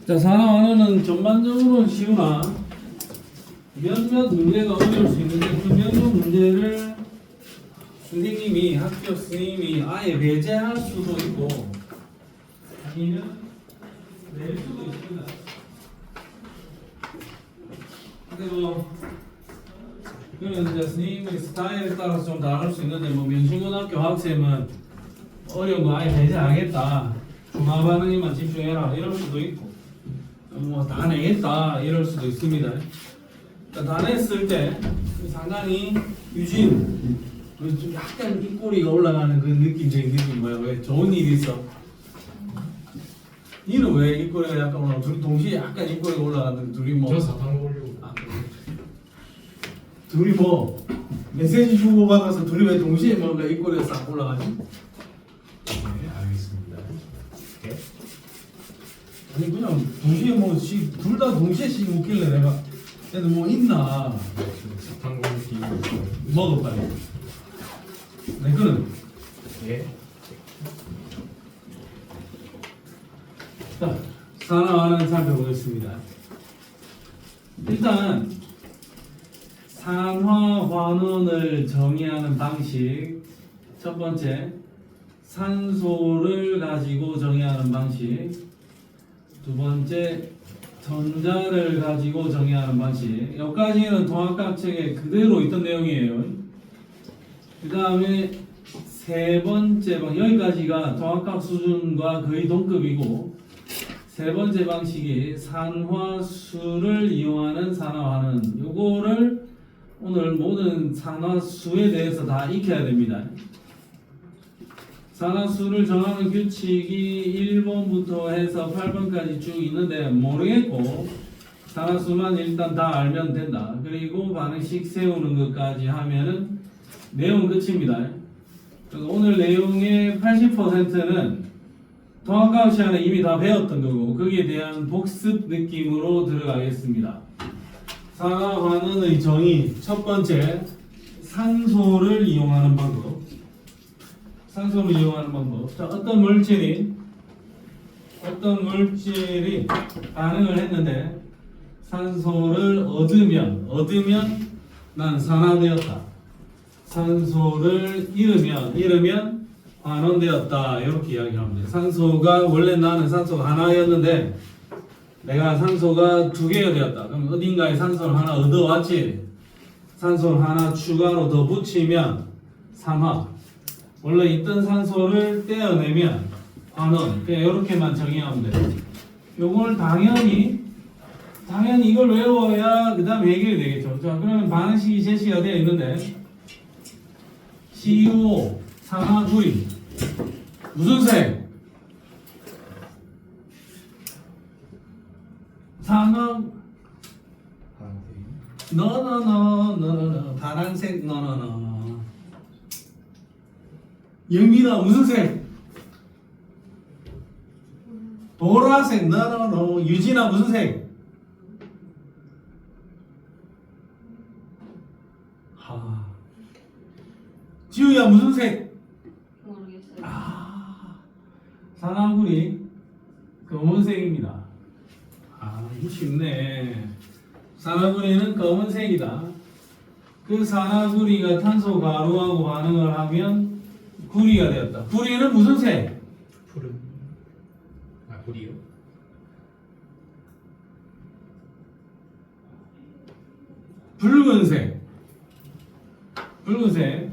자, 산화 완화는 전반적으로는 쉬우나 몇몇 문제가 어려울 수 있는데 그 몇몇 문제를 선생님이 학교 선생님이 아예 배제할 수도 있고 아니면 낼 수도 있습니다. 근데 뭐 그는 이제 선생님의 스타일에 따라서 좀 다를 수 있는데 뭐 명신고등학교 학생은 어려운 거 아예 배제하겠다. 중화 반응에만 집중해라 이럴 수도 있고 뭐 다 내겠다 이럴 수도 있습니다. 그러니까 다 냈을 때 상당히 유진 좀 약간 입꼬리가 올라가는 그 느낌적인 느낌 뭐야? 왜 좋은 일이 있어? 니는 왜 입꼬리가 약간 올라가? 둘이 동시에 약간 입꼬리가 올라가는 둘이 뭐? 저 사탕 먹으려고. 아, 그래. 둘이 뭐 메시지 주고 받아서 둘이 왜 동시에 뭔가 입꼬리가 싹 올라가지? 네, 알겠습니다. 네. 아니 그냥 동시에 뭐 둘 다 동시에 씩 웃길래 내가 애들 뭐 있나 사탕 먹을 느낌이 먹어 빨리. 네 그는 예. 자 산화와는 살펴보겠습니다. 일단 산화환원을 정의하는 방식 첫 번째 산소를 가지고 정의하는 방식 두 번째 전자를 가지고 정의하는 방식 여기까지는 통합학 책에 그대로 있던 내용이에요. 그 다음에 세 번째 방 여기까지가 통합학 수준과 거의 동급이고 세 번째 방식이 산화수를 이용하는 산화환원 요거를 오늘 모든 산화수에 대해서 다 익혀야 됩니다. 산화수를 정하는 규칙이 1번부터 해서 8번까지 쭉 있는데 모르겠고 산화수만 일단 다 알면 된다. 그리고 반응식 세우는 것까지 하면은 내용 끝입니다. 그래서 오늘 내용의 80%는 통합과학 시간에 이미 다 배웠던 거고 거기에 대한 복습 느낌으로 들어가겠습니다. 산화환원의 정의 첫 번째 산소를 이용하는 방법 산소를 이용하는 방법. 자, 어떤 물질이 반응을 했는데 산소를 얻으면 난 산화되었다. 산소를 잃으면 환원되었다. 이렇게 이야기하면 돼요. 산소가 원래 나는 산소가 하나였는데 내가 산소가 두 개가 되었다. 그럼 어딘가에 산소를 하나 얻어왔지. 산소를 하나 추가로 더 붙이면 산화. 원래 있던 산소를 떼어내면 환원. 그냥 이렇게만 정의하면 돼요. 요걸 당연히 이걸 외워야 그 다음에 해결이 되겠죠. 자, 그러면 반응식이 제시가 되어 있는데 CuO 산화구리 무슨 색? 산화 너너너 파란색 너너너 영민아 무슨 색? 보라색 너너너 유진아 무슨 색? 하 지우야 무슨 색? 모르겠어요. 산화구리 검은색입니다. 이거 쉽네. 산화구리는 검은색이다. 그 산화구리가 탄소 가루하고 반응을 하면 구리가 되었다. 구리는 무슨 색? 푸른. 구리요? 붉은색.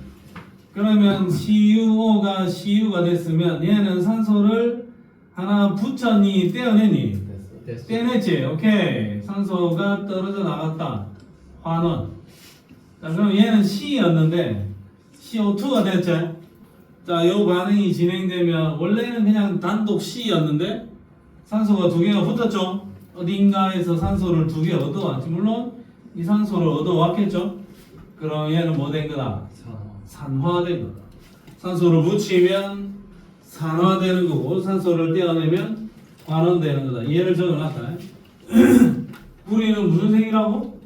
그러면 Cu가 됐으면 얘는 산소를 하나 붙였니 떼어내니? 됐어. 떼냈지. 오케이. 산소가 떨어져 나갔다. 환원. 자, 그럼 얘는 C였는데 CO2가 됐지. 자, 요 반응이 진행되면 원래는 그냥 단독 C였는데 산소가 두 개가 붙었죠. 어딘가에서 산소를 두 개 얻어왔지. 물론 이 산소를 얻어왔겠죠. 그럼 얘는 뭐 된 거다? 산화된 거다. 산소를 붙이면 산화되는 거고 산소를 떼어내면 환원되는 거다. 얘를 적어놨다. 구리는 무슨 색이라고?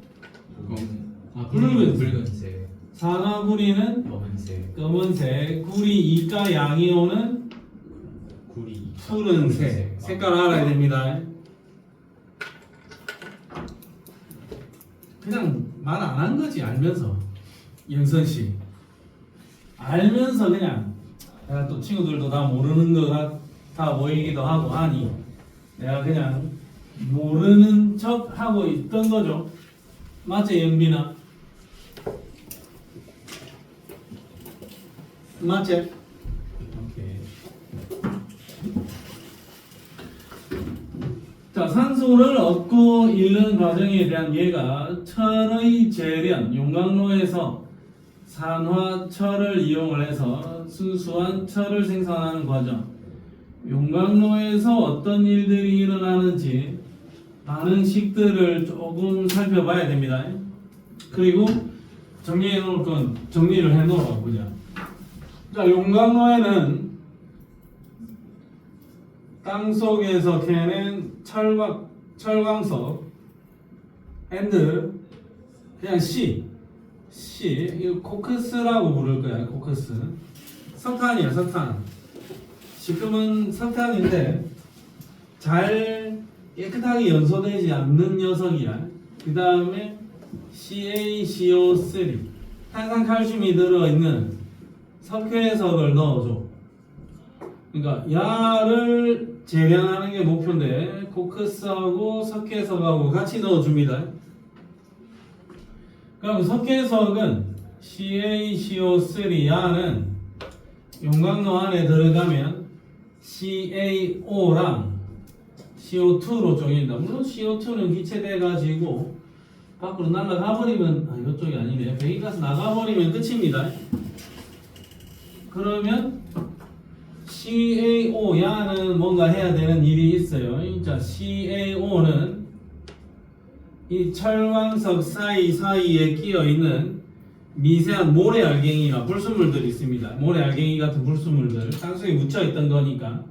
붉은색. 산화구리는 검은색. 구리 이가 양이온은 구리. 푸른색. 색깔 알아야 됩니다. 그냥 말 안 한 거지 알면서. 영선 씨 알면서 그냥 내가 또 친구들도 다 모르는 것 같아 보이기도 하고 하니 내가 그냥 모르는 척 하고 있던 거죠. 맞지 영빈아? 맞지? 오케이. 자, 산소를 얻고 잃는 과정에 대한 예가 철의 재련, 용광로에서 산화철을 이용을 해서 순수한 철을 생산하는 과정. 용광로에서 어떤 일들이 일어나는지 반응식들을 조금 살펴봐야 됩니다. 그리고 정리해 놓을 건 정리를 해 놓으러 보자. 자, 용광로에는 땅 속에서 캐낸 철광석 and 그냥 C 이거 코크스라고 부를 거야. 코크스 석탄이야. 석탄 지금은 석탄인데 잘 깨끗하게 연소되지 않는 녀석이야. 그 다음에 CaCO3 탄산칼슘이 들어있는 석회석을 넣어줘. 그러니까 야를 재련하는 게 목표인데 코크스하고 석회석하고 같이 넣어줍니다. 그럼 석회석은 CaCO3 야는 용광로 안에 들어가면 CaO랑 CO2로 쪼개진다. 물론 CO2는 기체돼 가지고 밖으로 날아가 버리면 이쪽이 아니네. 배기가스 나가 버리면 끝입니다. 그러면 CaO 야는 뭔가 해야 되는 일이 있어요. 자, CaO는 이 철광석 사이에 끼어 있는 미세한 모래알갱이나 불순물들이 있습니다. 모래알갱이 같은 불순물들 땅속에 묻혀 있던 거니까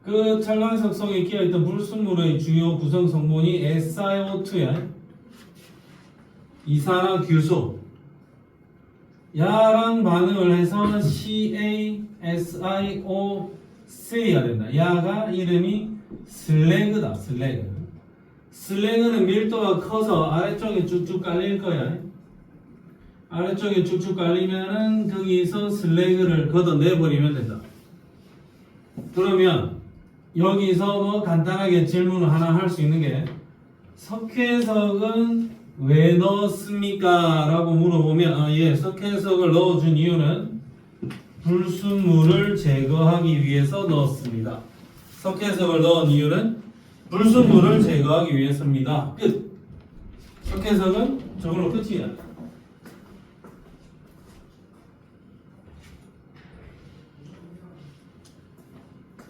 그 철광석 속에 끼어 있던 불순물의 주요 구성 성분이 SiO2야. 이산화규소. 야랑 반응을 해서 CaSiO3가 된다. 야가 이름이 슬래그다. 슬래그는 밀도가 커서 아래쪽에 쭉쭉 깔릴 거야. 아래쪽에 쭉쭉 깔리면은 거기서 슬래그를 걷어내버리면 된다. 그러면 여기서 뭐 간단하게 질문을 하나 할 수 있는 게 석회석은 왜 넣었습니까? 라고 물어보면 석회석을 넣어준 이유는 불순물을 제거하기 위해서 넣었습니다. 석회석을 넣은 이유는 불순물을 제거하기 위해서입니다. 끝. 석회석은 저걸로 끝이야.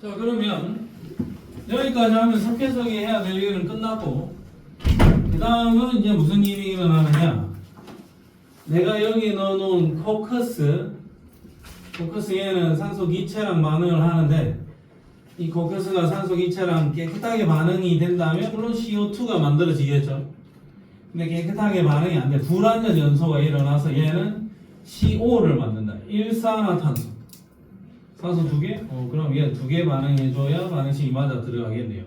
자, 그러면 여기까지 하면 석회석이 해야 될 일은 끝났고 그 다음은 이제 무슨 일이 일어나느냐. 내가 여기 넣어놓은 코크스 얘는 산소 기체랑 반응을 하는데 이 코크스가 산소 기체랑 깨끗하게 반응이 된다면 물론 CO2가 만들어지겠죠. 근데 깨끗하게 반응이 안 돼. 불완전 연소가 일어나서 얘는 CO를 만든다. 일산화탄소. 산소 2개? 그럼 얘 2개 반응해줘야 반응식이 맞아 들어가겠네요.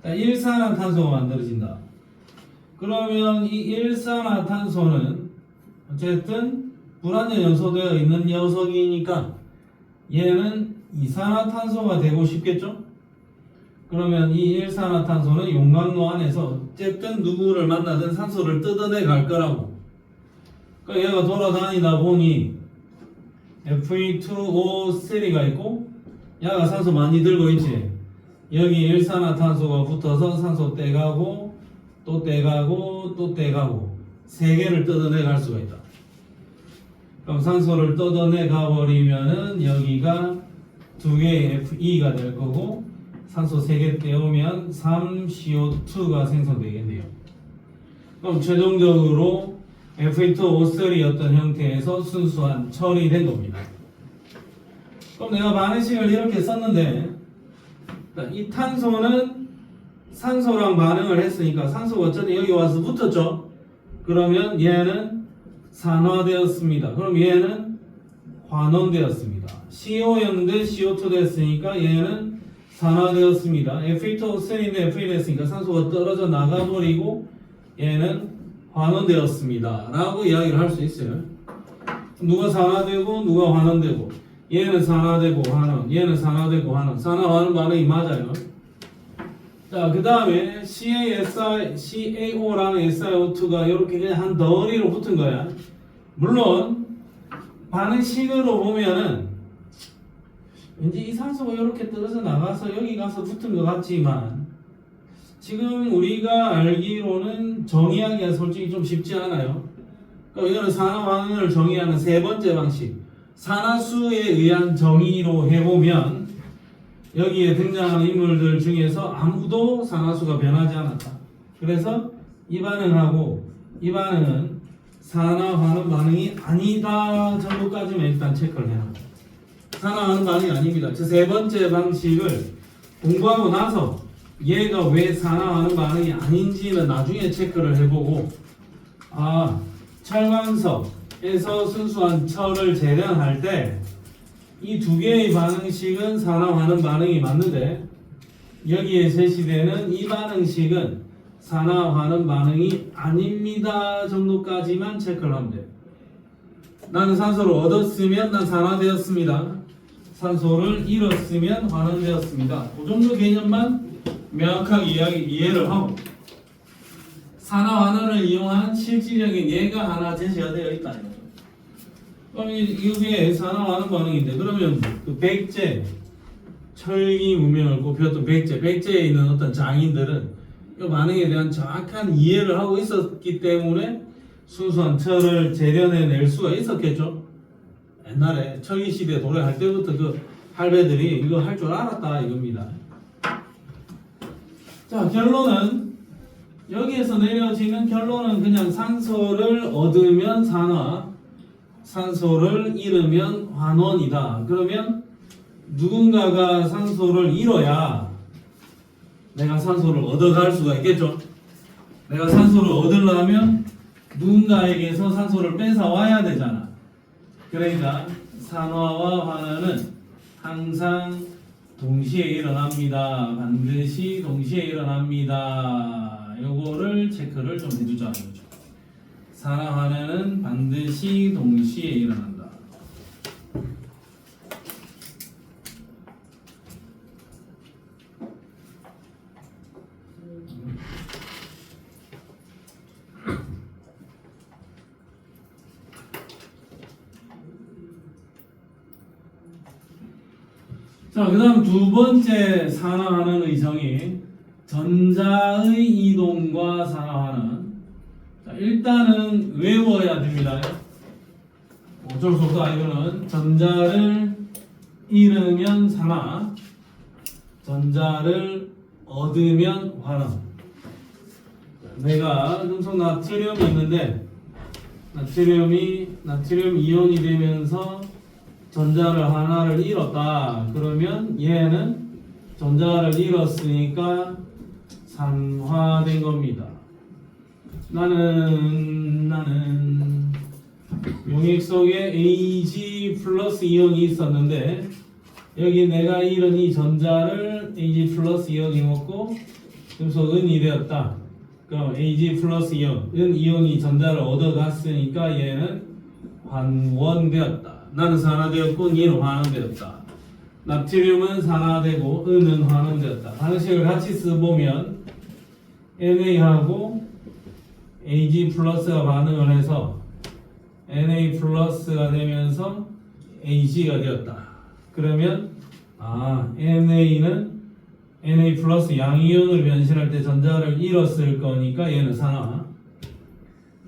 일산화탄소가 만들어진다. 그러면 이 일산화탄소는 어쨌든 불완전 연소되어 있는 녀석이니까 얘는 이산화탄소가 되고 싶겠죠? 그러면 이 일산화탄소는 용광로 안에서 어쨌든 누구를 만나든 산소를 뜯어내 갈 거라고. 그러니까 얘가 돌아다니다 보니 Fe2O3가 있고 야가 산소 많이 들고 있지. 여기 일산화탄소가 붙어서 산소 떼가고 또 떼가고 또 떼가고 3개를 뜯어내 갈 수가 있다. 그럼 산소를 뜯어내 가버리면은 여기가 2개의 Fe2가 될 거고 산소 3개 떼우면 3CO2가 생성되겠네요. 그럼 최종적으로 Fe2O3였던 형태에서 순수한 철이 된 겁니다. 그럼 내가 반응식을 이렇게 썼는데 이 탄소는 산소랑 반응을 했으니까 산소가 어쨌든 여기 와서 붙었죠. 그러면 얘는 산화되었습니다. 그럼 얘는 환원되었습니다. CO였는데 CO2 됐으니까 얘는 산화되었습니다. Fe2O3인데 Fe 됐으니까 산소가 떨어져 나가버리고 얘는 환원되었습니다 라고 이야기를 할 수 있어요. 누가 산화되고 누가 환원되고, 얘는 산화되고 환원, 얘는 산화되고 환원, 산화 환원 반응이 맞아요. 자, 그 다음에 CaO랑 SiO2가 이렇게 그냥 한 덩어리로 붙은 거야. 물론 반응식으로 보면은 왠지 이 산소가 이렇게 떨어져 나가서 여기 가서 붙은 것 같지만, 지금 우리가 알기로는 정의하기가 솔직히 좀 쉽지 않아요. 그러니까 이거는 산화환원을 정의하는 세 번째 방식, 산화수에 의한 정의로 해보면 여기에 등장하는 인물들 중에서 아무도 산화수가 변하지 않았다. 그래서 이 반응하고 이 반응은 산화환원 반응이 아니다 정도까지만 일단 체크를 해놔요. 산화환원 반응이 아닙니다. 저 세 번째 방식을 공부하고 나서 얘가 왜 산화환원 반응이 아닌지는 나중에 체크를 해보고, 철광석에서 순수한 철을 재련할 때 이 두 개의 반응식은 산화환원 반응이 맞는데, 여기에 제시되는 이 반응식은 산화환원 반응이 아닙니다 정도까지만 체크를 하면 돼요. 나는 산소를 얻었으면 난 산화되었습니다. 산소를 잃었으면 환원되었습니다. 그 정도 개념만 명확하게 이해를 하고, 산화환원을 이용한 실질적인 예가 하나 제시가 되어 있다 이거죠. 그럼 이게 산화환원 반응인데, 그러면 그 백제, 철기 문명을 꼽혔던 백제에 있는 어떤 장인들은 이 반응에 대한 정확한 이해를 하고 있었기 때문에 순수한 철을 재련해낼 수가 있었겠죠. 옛날에 철기 시대 도래할 때부터 그 할배들이 이거 할 줄 알았다 이겁니다. 자, 결론은 여기에서 내려지는 결론은 그냥 산소를 얻으면 산화, 산소를 잃으면 환원이다. 그러면 누군가가 산소를 잃어야 내가 산소를 얻어갈 수가 있겠죠. 내가 산소를 얻으려면 누군가에게서 산소를 뺏어와야 되잖아. 그러니까 산화와 환원은 항상 동시에 일어납니다. 반드시 동시에 일어납니다. 요거를 체크를 좀 해주자 이거죠. 산화환원은 반드시 동시에 일어난다. 자, 그 다음 두 번째 산화환원의 정의, 전자의 이동과 산화환원. 자, 일단은 외워야 됩니다. 어쩔 수 없다. 이거는 전자를 잃으면 산화, 전자를 얻으면 환원. 내가 금속 나트륨이 있는데 나트륨 이온이 되면서 전자를 하나를 잃었다. 그러면 얘는 전자를 잃었으니까 산화된 겁니다. 나는 용액 속에 Ag 플러스 이온이 있었는데 여기 내가 잃은 이 전자를 Ag 플러스 이온이 먹고 금속 은이 되었다. 그럼 Ag 플러스 이온, 은 이온이 전자를 얻어갔으니까 얘는 환원되었다. 나는 산화되었고 얘는 환원되었다. 나트륨은 산화되고 은은 환원되었다. 반응식을 같이 써보면 NA하고 Ag 플러스가 반응을 해서 Na 플러스가 되면서 Ag가 되었다. 그러면 NA는 Na 플러스 양이온을 변신할 때 전자를 잃었을 거니까 얘는 산화.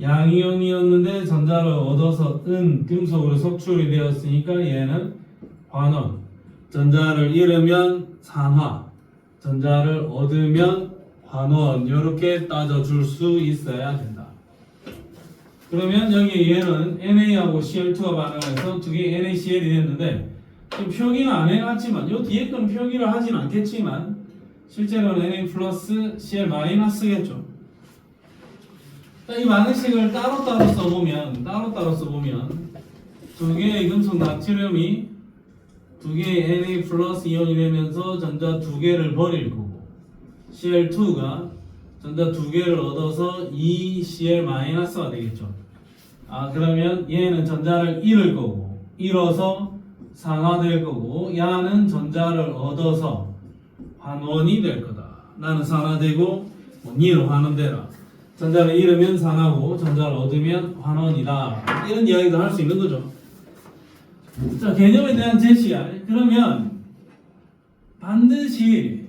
양이온이었는데 전자를 얻어서 금속으로 속출이 되었으니까 얘는 환원. 전자를 잃으면 산화, 전자를 얻으면 환원. 이렇게 따져줄 수 있어야 된다. 그러면 여기 얘는 NA하고 Cl2가 반응해서 두 개의 NaCl이 됐는데 지금 표기는 안 해놨지만 요 뒤에 건 표기를 하진 않겠지만 실제로는 Na 플러스 Cl 마이너스겠죠. 이 반응식을 따로따로 써보면 두 개의 금속 나트륨이 두 개의 Na 플러스 이온이 되면서 전자 두 개를 버릴 거고 Cl2가 전자 두 개를 얻어서 2Cl-가 되겠죠. 그러면 얘는 전자를 잃을 거고 잃어서 산화될 거고 야는 전자를 얻어서 환원이 될 거다. 나는 산화되고 니는 환원되라. 전자를 잃으면 산화고 전자를 얻으면 환원이다. 이런 이야기도 할 수 있는 거죠. 자, 개념에 대한 제시야. 그러면 반드시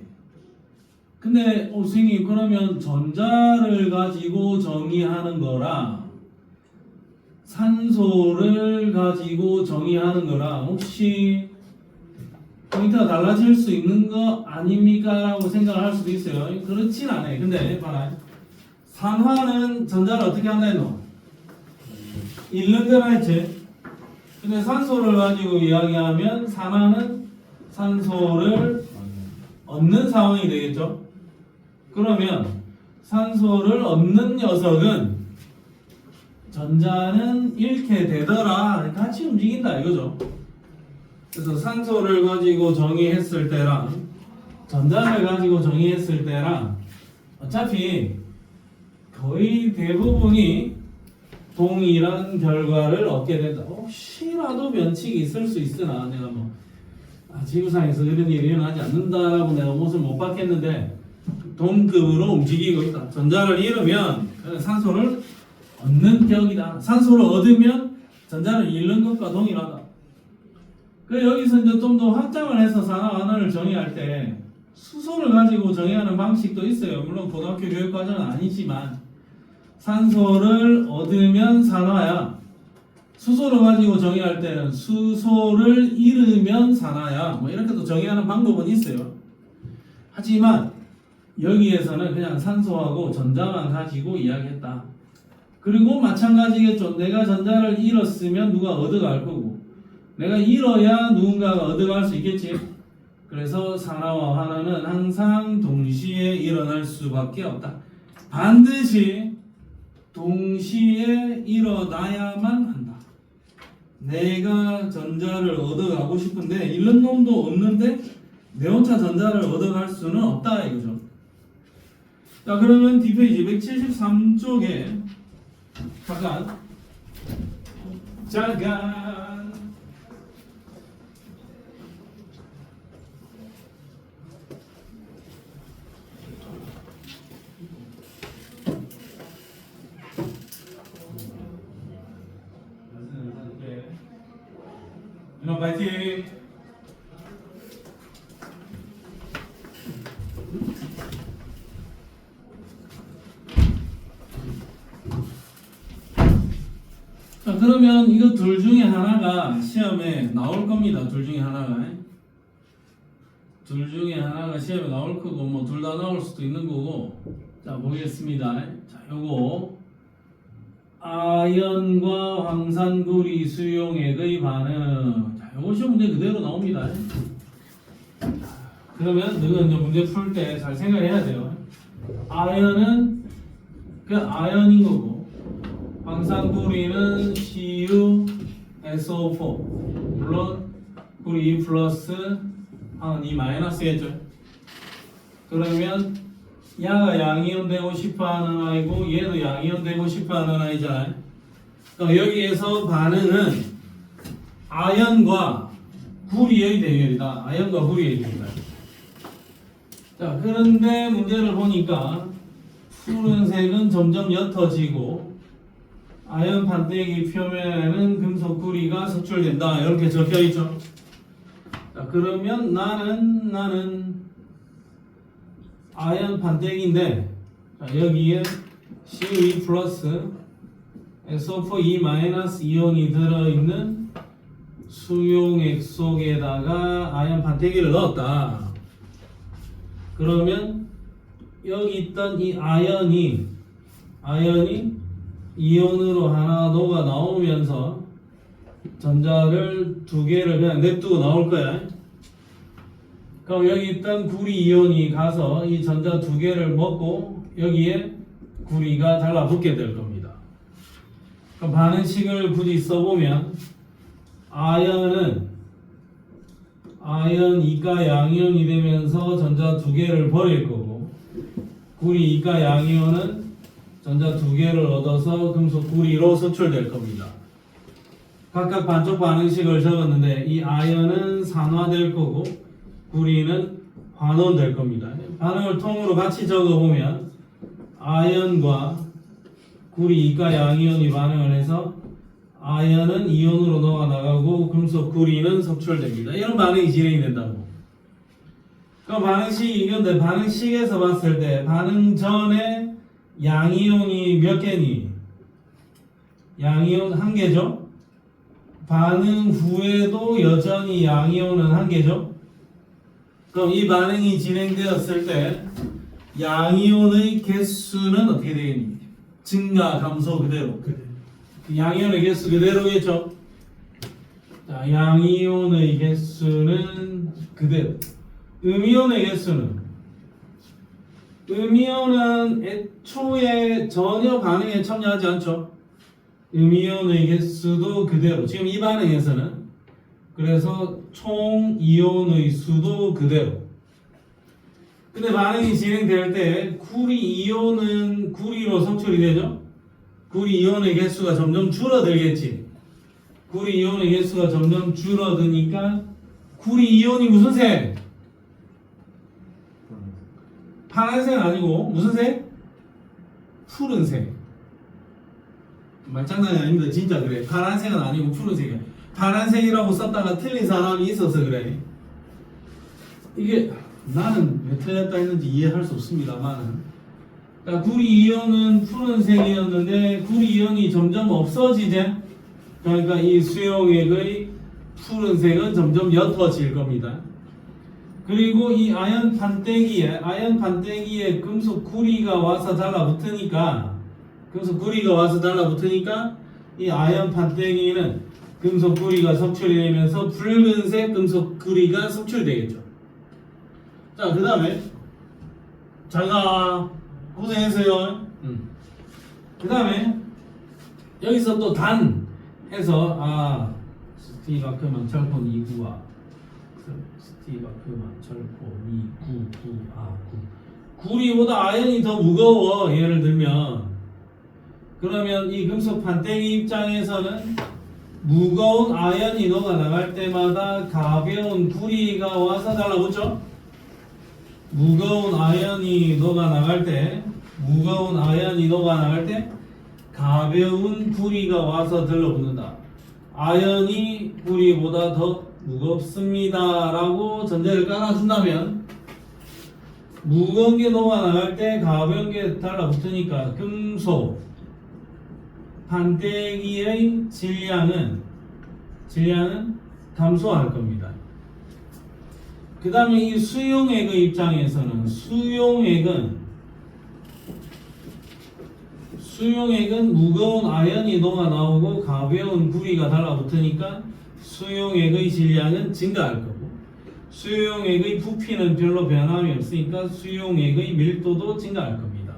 근데 선생님 그러면 전자를 가지고 정의하는 거랑 산소를 가지고 정의하는 거랑 혹시 포인트가 달라질 수 있는 거 아닙니까? 라고 생각을 할 수도 있어요. 그렇진 않아요. 근데 봐라. 산화는 전자를 어떻게 한다 했노? 잃는 거라 했지. 근데 산소를 가지고 이야기하면 산화는 산소를 얻는 상황이 되겠죠. 그러면 산소를 얻는 녀석은 전자는 잃게 되더라. 같이 움직인다 이거죠. 그래서 산소를 가지고 정의했을 때랑 전자를 가지고 정의했을 때랑 어차피 거의 대부분이 동일한 결과를 얻게 된다. 혹시라도 면칙이 있을 수 있으나 내가 지구상에서 이런 일이 일어나지 않는다라고 내가 못을 못 받겠는데 동급으로 움직이고 있다. 전자를 잃으면 산소를 얻는 격이다. 산소를 얻으면 전자를 잃는 것과 동일하다. 여기서 이제 좀 더 확장을 해서 산화환원을 정의할 때 수소를 가지고 정의하는 방식도 있어요. 물론 고등학교 교육과정은 아니지만 산소를 얻으면 산화야. 수소를 가지고 정의할 때는 수소를 잃으면 산화야. 이렇게도 정의하는 방법은 있어요. 하지만 여기에서는 그냥 산소하고 전자만 가지고 이야기했다. 그리고 마찬가지겠죠. 내가 전자를 잃었으면 누가 얻어갈 거고 내가 잃어야 누군가가 얻어갈 수 있겠지. 그래서 산화와 환원은 항상 동시에 일어날 수밖에 없다. 반드시 동시에 일어나야만 한다. 내가 전자를 얻어가고 싶은데 잃는 놈도 없는데 내 혼자 전자를 얻어갈 수는 없다 이거죠. 자, 그러면 뒷페이지 173쪽에 잠깐 파이팅. 자, 그러면 이거 둘 중에 하나가 시험에 나올 겁니다. 둘 중에 하나가 시험에 나올 거고 둘 다 나올 수도 있는 거고. 자, 보겠습니다. 자, 요거 아연과 황산구리 수용액의 반응. 자, 요거 시험 문제 그대로 나옵니다. 그러면 너가 이제 문제 풀 때 잘 생각해야 돼요. 아연은 그냥 아연인 거고 황산구리는 CuSO4 물론 구리 2 플러스 한 2 마이너스겠죠. 그러면 야가 양이온 되고 싶어하는 아이고 얘도 양이온 되고 싶어하는 아이잖아요. 그럼 여기에서 반응은 아연과 구리의 대결이다. 아연과 구리의 대결이다. 자, 그런데 문제를 보니까 푸른색은 점점 옅어지고 아연 판때기 표면에는 금속 구리가 석출된다. 이렇게 적혀 있죠. 자, 그러면 나는 아연 판때기인데 자, 여기에 Cu2 플러스 SO4 2 마이너스 이온이 들어있는 수용액 속에다가 아연 판때기를 넣었다. 그러면 여기 있던 이 아연이 이온으로 하나 녹아 나오면서 전자를 두 개를 그냥 냅두고 나올 거야. 그럼 여기 있던 구리 이온이 가서 이 전자 두 개를 먹고 여기에 구리가 달라붙게 될 겁니다. 그럼 반응식을 굳이 써보면 아연 2가 양이온이 되면서 전자 두 개를 버릴 거고 구리 이가 양이온은 전자 두 개를 얻어서 금속 구리로 석출될 겁니다. 각각 반쪽 반응식을 적었는데 이 아연은 산화될 거고 구리는 환원될 겁니다. 반응을 통으로 같이 적어보면 아연과 구리 이가 양이온이 반응을 해서 아연은 이온으로 녹아나가고 금속 구리는 석출됩니다. 이런 반응이 진행이 된다고. 그럼 반응식이 이건데 반응식에서 봤을 때 반응 전에 양이온이 몇 개니? 양이온 한 개죠? 반응 후에도 여전히 양이온은 한 개죠? 그럼 이 반응이 진행되었을 때 양이온의 개수는 어떻게 되겠니? 증가, 감소 그대로. 양이온의 개수 그대로겠죠? 자, 양이온의 개수는 그대로. 음이온의 개수는? 음이온은 애초에 전혀 반응에 참여하지 않죠? 음이온의 개수도 그대로. 지금 이 반응에서는 그래서 총 이온의 수도 그대로. 근데 반응이 진행될 때 구리 이온은 구리로 석출이 되죠? 구리 이온의 개수가 점점 줄어들겠지. 구리 이온의 개수가 점점 줄어드니까 구리 이온이 무슨 색? 파란색 아니고 무슨 색? 푸른색. 말장난이 아닙니다. 진짜 그래. 파란색은 아니고 푸른색이야. 파란색이라고 썼다가 틀린 사람이 있어서 그래. 이게 나는 왜 틀렸다 했는지 이해할 수 없습니다만은, 그러니까 구리 이온은 푸른색이었는데 구리 이온이 점점 없어지지. 그러니까 이 수용액의 푸른색은 점점 옅어질 겁니다. 그리고 이 아연 판때기에 금속 구리가 와서 달라붙으니까 이 아연 판때기는 금속 구리가 석출이 되면서 붉은색 금속 구리가 석출되겠죠. 자, 그 다음에 자가 고생했어요. 그 다음에 여기서 또 단 해서 스티바크만 철폰 2구와 스티바크만 철폰 2구 구리보다 아연이 더 무거워. 예를 들면 그러면 이 금속 판때기 입장에서는 무거운 아연이 녹아나갈 때마다 가벼운 구리가 와서 달라붙죠. 무거운 아연이 녹아나갈 때 가벼운 구리가 와서 들러붙는다. 아연이 구리보다 더 무겁습니다 라고 전제를 깔아준다면 무거운 게 녹아나갈 때 가벼운 게 달라붙으니까 금속 판때기의 질량은 감소할 겁니다. 그 다음에 이 수용액의 입장에서는 수용액은 무거운 아연이 녹아 나오고 가벼운 구리가 달라붙으니까 수용액의 질량은 증가할 거고, 수용액의 부피는 별로 변함이 없으니까 수용액의 밀도도 증가할 겁니다.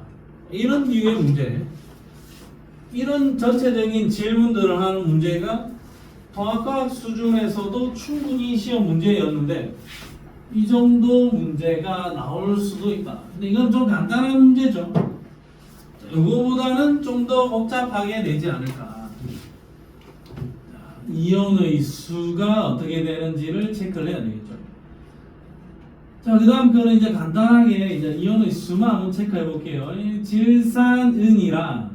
이런 류의 문제, 이런 전체적인 질문들을 하는 문제가 통합과학 수준에서도 충분히 시험 문제였는데 이 정도 문제가 나올 수도 있다. 근데 이건 좀 간단한 문제죠. 이거보다는 좀 더 복잡하게 되지 않을까. 이온의 수가 어떻게 되는지를 체크를 해야 되겠죠. 자, 그 다음 거는 이제 간단하게 이제 이온의 수만 한번 체크해 볼게요. 질산은이랑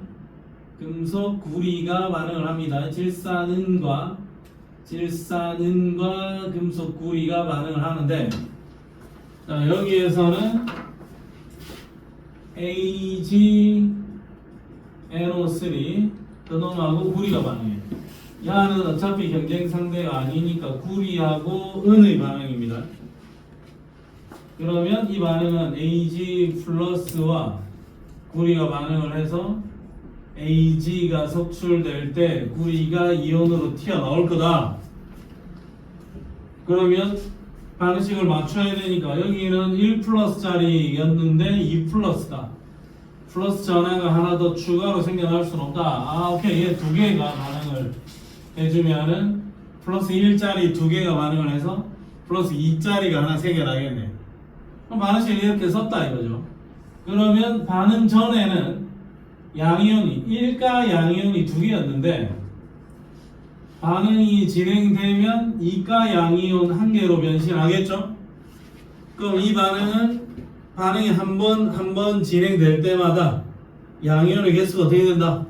금속 구리가 반응을 합니다. 질산은과 금속 구리가 반응을 하는데, 자, 여기에서는 AgNO3 그놈하고 구리가 반응해요. 야는 어차피 경쟁 상대가 아니니까 구리하고 은의 반응입니다. 그러면 이 반응은 Ag 플러스와 구리가 반응을 해서 Ag가 석출될 때 구리가 이온으로 튀어나올 거다. 그러면 반응식을 맞춰야 되니까 여기는 1 플러스짜리였는데 2 플러스다. 플러스 전화가 하나 더 추가로 생겨날 수는 없다. 오케이. 얘 두 개가 반응을 해주면은 플러스 1짜리 두 개가 반응을 해서 플러스 2짜리가 하나 생겨나겠네. 그럼 반응식을 이렇게 썼다 이거죠. 그러면 반응 전에는 양이온이 1가 양이온이 2개였는데 반응이 진행되면 2가 양이온 1개로 변신하겠죠? 그럼 이 반응이 한 번 진행될 때마다 양이온의 개수가 어떻게 된다?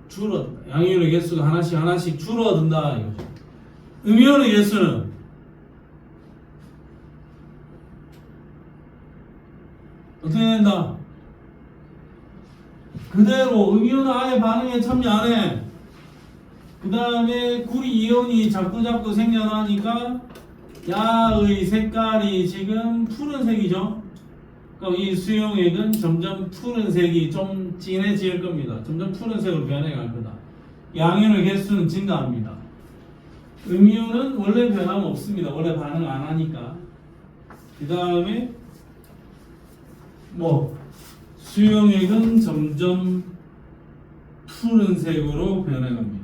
줄어든다. 양이온의 개수가 하나씩 줄어든다 이거죠. 음이온의 개수는 어떻게 된다? 그대로 음이온은 아예 반응에 참여 안 해. 그 다음에 구리 이온이 자꾸 생겨나니까 야의 색깔이 지금 푸른색이죠. 그럼 이 수용액은 점점 푸른색이 좀 진해질 겁니다. 점점 푸른색으로 변해갈 거다. 양이온의 개수는 증가합니다. 음이온은 원래 변함 없습니다. 원래 반응 안 하니까. 그 다음에 수용액은 점점 푸른색으로 변해갑니다.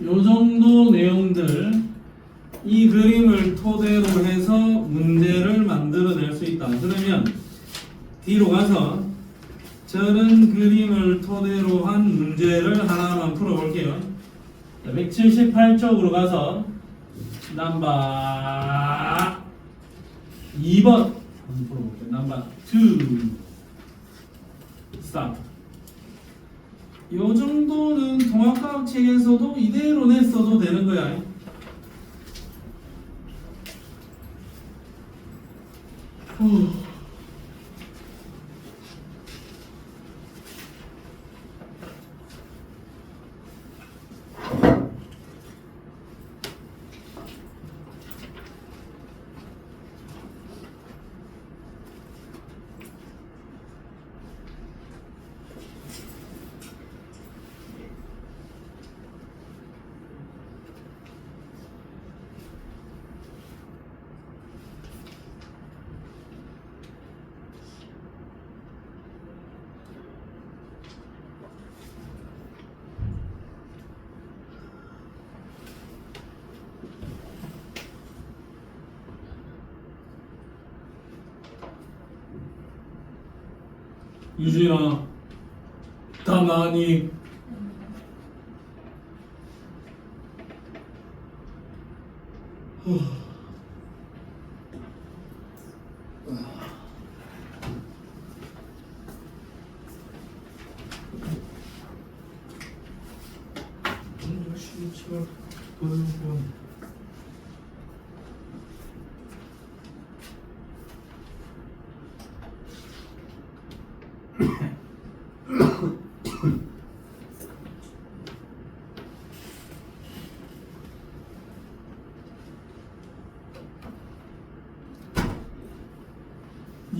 요 정도 내용들 이 그림을 토대로 해서 문제를 만들어낼 수 있다. 그러면 뒤로 가서 저런 그림을 토대로 한 문제를 하나만 풀어볼게요. 178쪽으로 가서 넘버 2번 한번 풀어볼게요. 넘버 2 스타트. 요 정도는 통합과학 책에서도 이대로 냈어도 되는 거야. 유진아, 답 나니?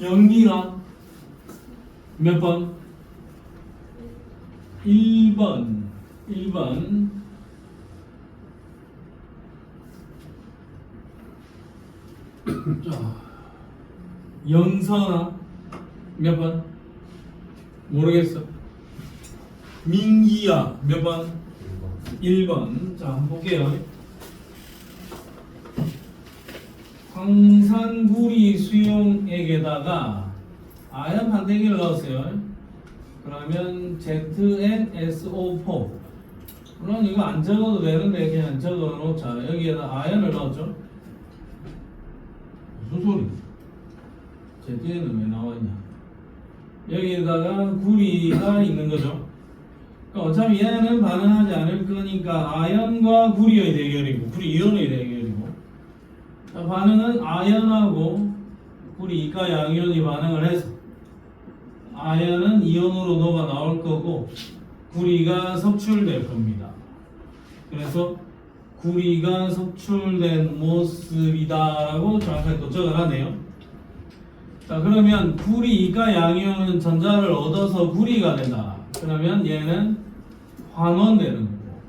연기가 몇 번? 1번. 자, 영선아 몇 번? 모르겠어. 민기야 몇 번? 1번. 자, 한번 볼게요. 황산구리 수용액에다가 아연 반대기를 넣었어요. 그러면 ZnSO4. 물론 이거 안 적어도 되는데 그냥 적어 놓자. 여기에다 아연을 넣었죠. 무슨 소리? Zn은 왜 나와있냐? 여기에다가 구리가 있는 거죠. 그러니까 어차피 얘는 반응하지 않을 거니까 아연과 구리의 대결이고 구리 이온의 대결이고. 자, 반응은 아연하고 구리 이가 양이온이 반응을 해서 아연은 이온으로 녹아 나올 거고 구리가 섭출될 겁니다. 그래서 구리가 섭출된 모습이다라고 정확하게 또 적어놨네요. 자, 그러면 구리 이가 양이온은 전자를 얻어서 구리가 된다. 그러면 얘는 환원되는 거고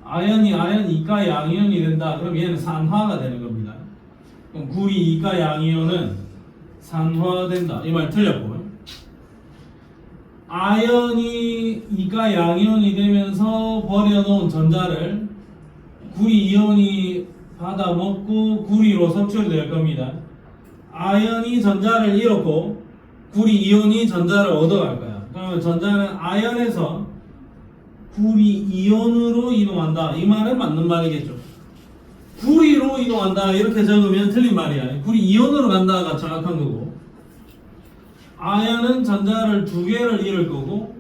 아연이 아연 이가 양이온이 된다. 그럼 얘는 산화가 되는 겁니다. 그럼 구리 이가 양이온은 산화된다. 이 말 틀렸고 아연이 이가 양이온이 되면서 버려놓은 전자를 구리 이온이 받아먹고 구리로 섭취될 겁니다. 아연이 전자를 잃었고 구리 이온이 전자를 얻어갈 거야. 그러면 전자는 아연에서 구리 이온으로 이동한다. 이 말은 맞는 말이겠죠. 구리로 이동한다 이렇게 적으면 틀린 말이야. 구리 이온으로 간다가 정확한 거고, 아연은 전자를 2개를 잃을 거고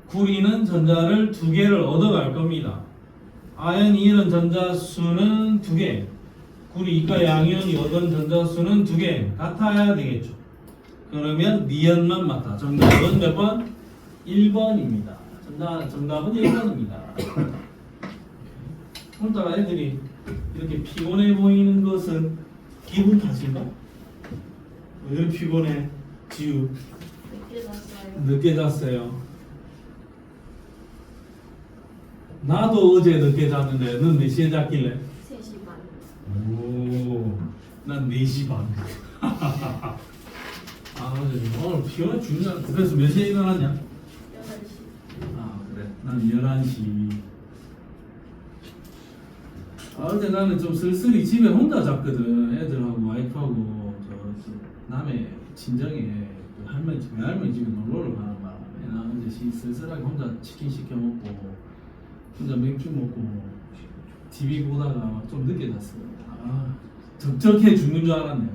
구리는 전자를 2개를 얻어갈 겁니다. 아연이 잃은 전자 수는 2개, 구리 이가 양이온이 얻은 전자 수는 2개 같아야 되겠죠. 그러면 니은만 맞다. 정답은 몇 번? 1번입니다. 정답은 1번입니다. 오늘따라 애들이 이렇게 피곤해 보이는 것은 기분 탓인가? 왜 이렇게 피곤해? 지우 늦게 잤어요. 나도 어제 늦게 잤는데 넌 몇 시에 잤길래? 3시 반. 오, 난 4시 반. 오늘 피곤해 죽냐? 그래서 몇 시에 일어났냐? 8시. 아 그래, 난 11시. 어제 나는 좀 쓸쓸히 집에 혼자 잤거든. 애들하고 와이프하고 저 남해 친정에 그 할머니 집에 외할머니 집에 놀러를 가는 바람에 나 어제 쓸쓸하게 혼자 치킨 시켜 먹고 혼자 맥주 먹고 TV 보다가 좀 늦게 잤어요. 아 적적해 죽는 줄 알았네.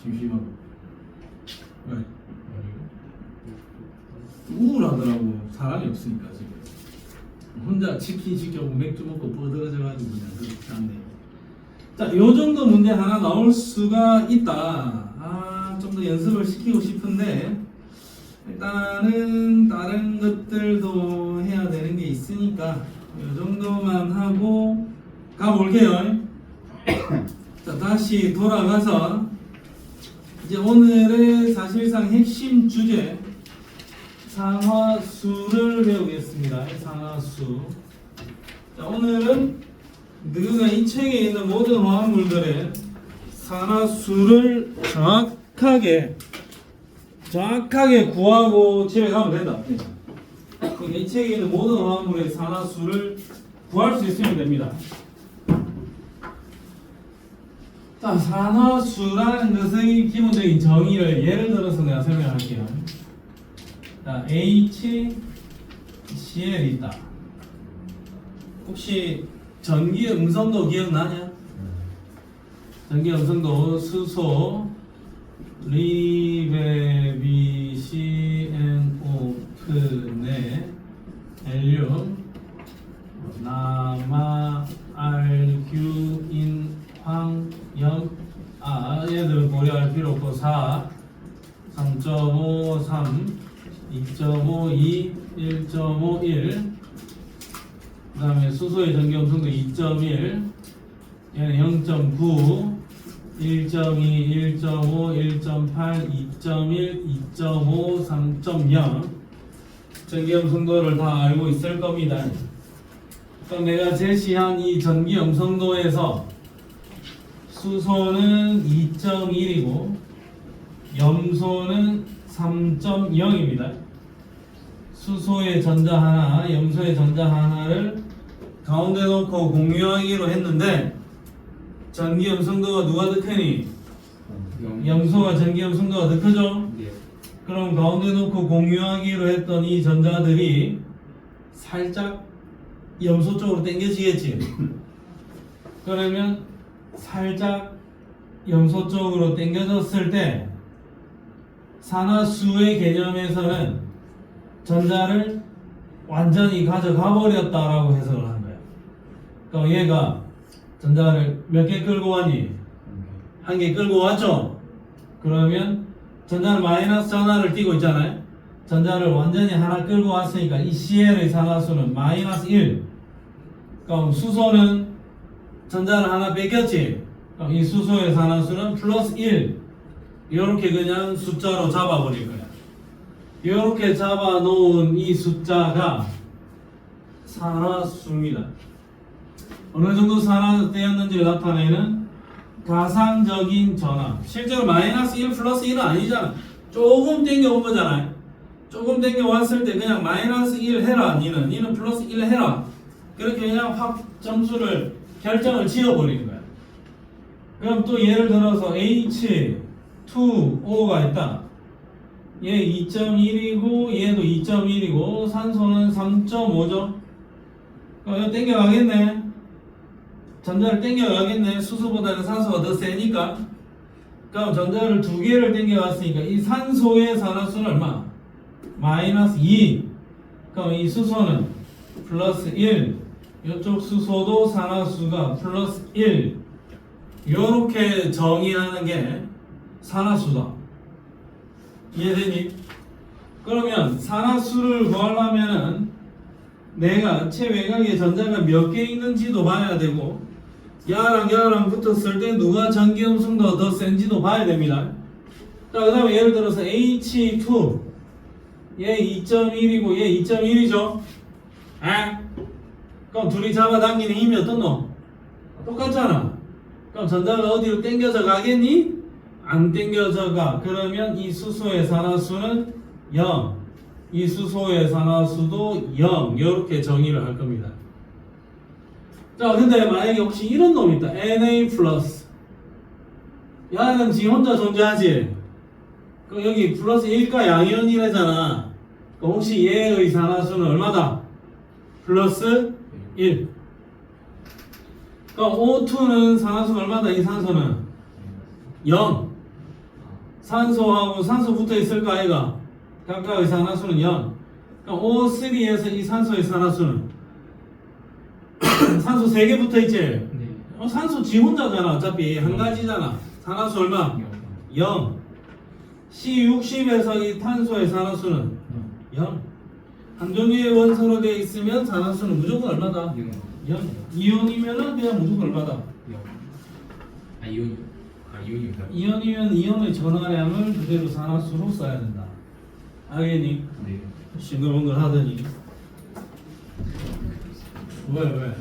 심심하고. 왜? 우울하더라고. 사람이 없으니까 지금. 혼자 치킨 시켜고 맥주 먹고 뻗어져가지고 그냥 그렇게 잤네. 자, 요 정도 문제 하나 나올 수가 있다. 좀 더 연습을 시키고 싶은데 일단은 다른 것들도 해야 되는 게 있으니까 요 정도만 하고 가볼게요. 자, 다시 돌아가서 이제 오늘의 사실상 핵심 주제 상하수를 배우겠습니다. 상하수. 자, 오늘은 너희가 이 책에 있는 모든 화합물들의 상하수를 정확하게 구하고 집에 가면 된다. 그러니까 이 책에 있는 모든 화합물의 상하수를 구할 수 있으면 됩니다. 자, 상하수라는 것의 기본적인 정의를 예를 들어서 내가 설명할게요. 자, HCl이 있다. 혹시 전기 음성도 기억나냐? 전기 음성도 수소, 리베비CNO2네, 헬륨, 남아, 알규인, 황, 염, 얘들은 고려할 필요 없고 4, 3.5, 3, 2.5, 2, 1.5, 1. 그 다음에 수소의 전기 음성도 2.1, 얘는 0.9, 1.2, 1.5, 1.8, 2.1, 2.5, 3.0 전기 음성도를 다 알고 있을 겁니다. 그럼 내가 제시한 이 전기 음성도에서 수소는 2.1이고 염소는 3.0입니다. 수소의 전자 하나, 염소의 전자 하나를 가운데 놓고 공유하기로 했는데 전기 염성도가 누가 더 크니? 염소가 전기 염성도가 더 크죠? 예. 그럼 가운데 놓고 공유하기로 했던 이 전자들이 살짝 염소 쪽으로 당겨지겠지? 그러면 살짝 염소 쪽으로 당겨졌을 때 산화수의 개념에서는 전자를 완전히 가져가 버렸다라고 해석을 하는 거야. 그럼 얘가 전자를 몇 개 끌고 왔니? 한 개 끌고 왔죠? 그러면 전자는 마이너스 전하를 띄고 있잖아요. 전자를 완전히 하나 끌고 왔으니까 이 CL의 산화수는 마이너스 1. 그럼 수소는 전자를 하나 뺏겼지? 그럼 이 수소의 산화수는 플러스 1. 이렇게 그냥 숫자로 잡아버릴 거야. 이렇게 잡아놓은 이 숫자가 산화수입니다. 어느 정도 산화되었는지를 나타내는 가상적인 전압. 실제로 마이너스 1 플러스 1은 아니잖아. 조금 땡겨온 거잖아요. 조금 땡겨왔을 때 그냥 마이너스 1 해라. 니는 플러스 1 해라. 그렇게 그냥 확 점수를 결정을 지어버리는 거야. 그럼 또 예를 들어서 H2O가 있다. 얘 2.1이고 얘도 2.1이고 산소는 3.5죠. 이거 땡겨가겠네. 전자를 땡겨가겠네. 수소보다는 산소가 더 세니까. 그럼 전자를 두 개를 땡겨갔으니까 이 산소의 산화수는 얼마? 마이너스 2. 그럼 이 수소는 플러스 1. 이쪽 수소도 산화수가 플러스 1. 요렇게 정의하는 게 산화수다. 이해되니? 그러면 산화수를 구하려면은 내가 최외곽에 전자가 몇 개 있는지도 봐야 되고 야랑 붙었을 때 누가 전기음성도 더 센지도 봐야 됩니다. 자, 그 다음에 예를 들어서 H2 얘 2.1이고 얘 2.1이죠. 그럼 둘이 잡아당기는 힘이 어떻노? 똑같잖아. 그럼 전자가 어디로 당겨져 가겠니? 안 당겨져 가. 그러면 이 수소의 산화수는 0. 이 수소의 산화수도 0. 이렇게 정의를 할 겁니다. 자, 근데 만약에 혹시 이런 놈이 있다. Na 플러스. 야는 지 혼자 존재하지. 그럼 여기 플러스 1가 양이온이래잖아. 그럼 혹시 얘의 산화수는 얼마다? 플러스 1. 그럼 O2는 산화수가 얼마다? 이 산소는 0. 산소하고 산소 붙어 있을까 아이가? 각각의 산화수는 0. 그럼 O3에서 이 산소의 산화수는 산소 3개 붙어 있지? 네. 산소 지 혼자잖아. 어차피 한 가지잖아. 산화수 얼마? 0. C60에서 이 탄소의 산화수는 0. 한 종류의 원소로 되어 있으면 산화수는 무조건 얼마다? 0. 이온이면은 그냥 무조건 얼마다? 이온입니다. 이온이면 이온의 전화량을 그대로 산화수로 써야 된다. 알겠니? 네. 싱글벙글 하더니 왜?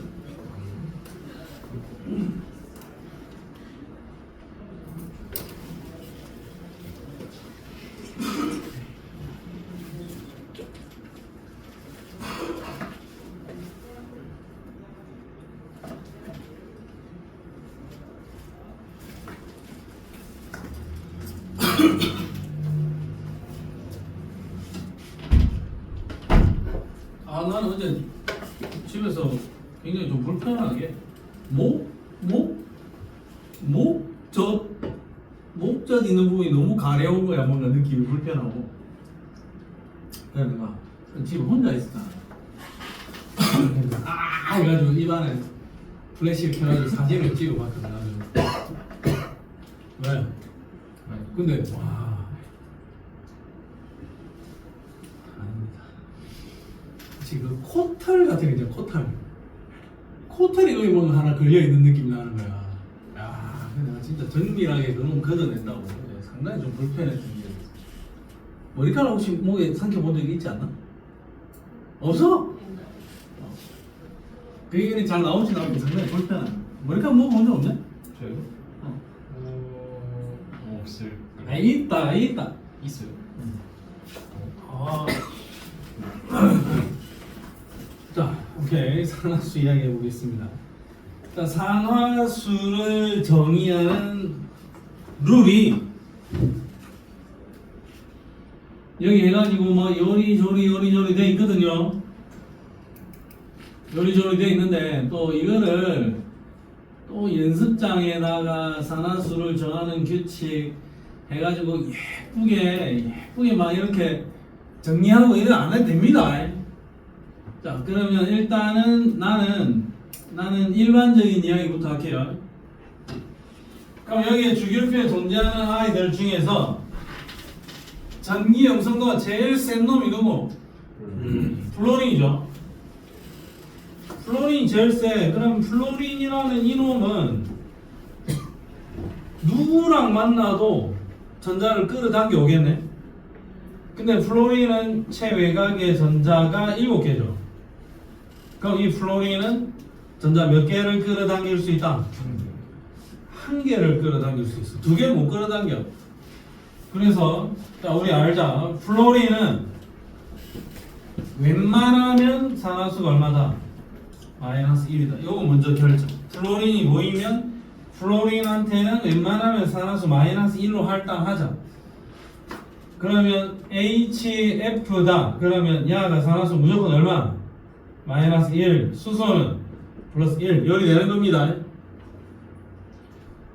나는 어제 집에서 굉장히 좀 불편하게 목젖 있는 부분이 너무 가려운 거야. 뭔가 느낌이 불편하고. 그래서 내가 집에 혼자 있었잖아. 해가지고 입안에 플래시를 켜가지고 사진을 찍어봤거든. 나는. 왜? 근데 와. 아닙니다. 지금 코털 같은 게 있잖아. 코털이 거기 뭔가 하나 걸려있는 느낌이 나는 거야. 야, 근데 내가 진짜 정밀하게 그놈 걷어낸다고 상당히 좀 불편했던 게 머리카락 혹시 목에 삼켜본 적이 있지 않나? 없어? 그 얘기는 잘 나오진 않고 상당히 불편한 머리카락 먹어본 적 없네? 저요? 어. 없을. 있다 있어요. 자, 오케이. 산화수 이야기해 보겠습니다. 자, 산화수를 정의하는 룰이 여기 해가지고 뭐 요리조리 돼 있거든요. 요리조리 돼 있는데 또 이거를 또 연습장에다가 산화수를 정하는 규칙 해가지고 예쁘게 막 이렇게 정리하고 이래 안 해도 됩니다. 자, 그러면 일단은 나는 일반적인 이야기부터 할게요. 그럼 여기에 주기율표에 존재하는 아이들 중에서 전기 형성도가 제일 센 놈이 누구? 플로린이죠. 플로린이 제일 세. 그럼 플로린이라는 이놈은 누구랑 만나도 전자를 끌어당겨 오겠네. 근데 플로린은 최외곽의 전자가 7개죠. 그럼 이 플로린은 전자 몇 개를 끌어당길 수 있다? 한 개를 끌어당길 수 있어. 두 개를 못 끌어당겨. 그래서 자, 우리 알자. 플로린은 웬만하면 산화수가 얼마다? 마이너스 1이다. 이거 먼저 결정. 플로린이 모이면 플로린한테는 웬만하면 산화수 마이너스 1로 할당하자. 그러면 HF다. 그러면 야가 산화수 무조건 얼마? 마이너스 1. 수소는 플러스 1. 열이 되는 겁니다.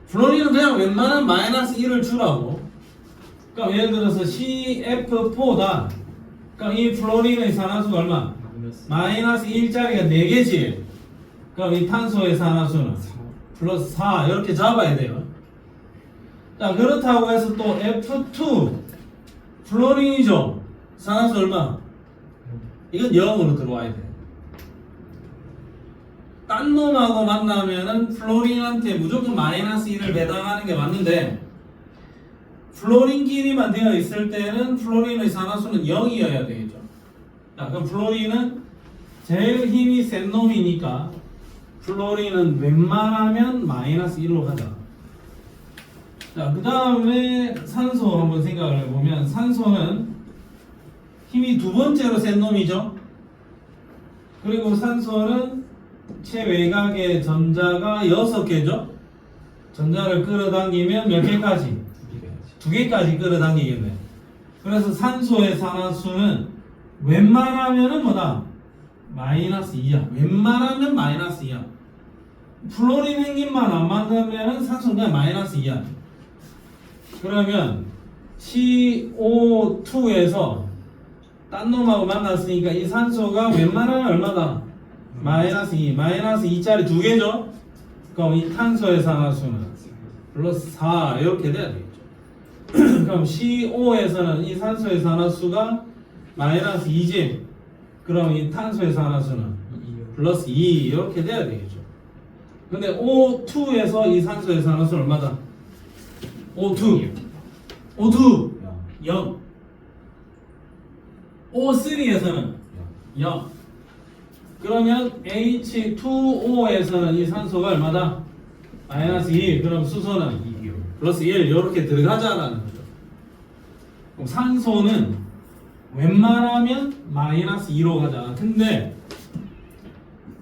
플로린은 그냥 웬만하면 마이너스 1을 주라고. 그러니까 예를 들어서 CF4다. 그러니까 이 플로린의 산화수가 얼마? 마이너스 1짜리가 4개지. 그럼 이 탄소의 산화수는 플러스 4 이렇게 잡아야 돼요. 자, 그렇다고 해서 또 F2 플로린이죠. 산화수 얼마? 이건 0으로 들어와야 돼. 딴 놈하고 만나면은 플로린한테 무조건 마이너스 1을 배당하는 게 맞는데 플로린끼리만 되어 있을 때는 플로린의 산화수는 0이어야 되겠죠. 자, 그럼 플로린은 제일 힘이 센 놈이니까 플로린은 웬만하면 마이너스 1로 가자. 자, 그 다음에 산소 한번 생각을 해보면 산소는 힘이 두 번째로 센 놈이죠. 그리고 산소는 최외곽의 전자가 6개죠. 전자를 끌어당기면 몇 개까지? 2개까지 끌어당기겠네. 그래서 산소의 산화수는 웬만하면은 뭐다? 마이너스 2야. 웬만하면 마이너스 2야. 플로린 행님만 안 만들면은 산소는 그냥 마이너스 2야. 그러면 CO2에서 딴 놈하고 만났으니까 이 산소가 웬만하면 얼마다? 마이너스 2. 마이너스 2짜리 2개죠? 그럼 이 탄소의 산화수는 플러스 4 이렇게 돼야 되겠죠. 그럼 CO 에서는 이 산소의 산화수가 마이너스 2지. 그럼 이 탄소의 산화수는 플러스 2 이렇게 돼야 되겠죠. 근데 O2에서 이 산소의 산화수는 얼마다? O2 0. O3에서는 0. 그러면 H2O에서는 이 산소가 얼마다? 마이너스 2. 그럼 수소는 플러스 1 이렇게 들어가자라는 거죠. 그럼 산소는 웬만하면 마이너스 2로 가자. 근데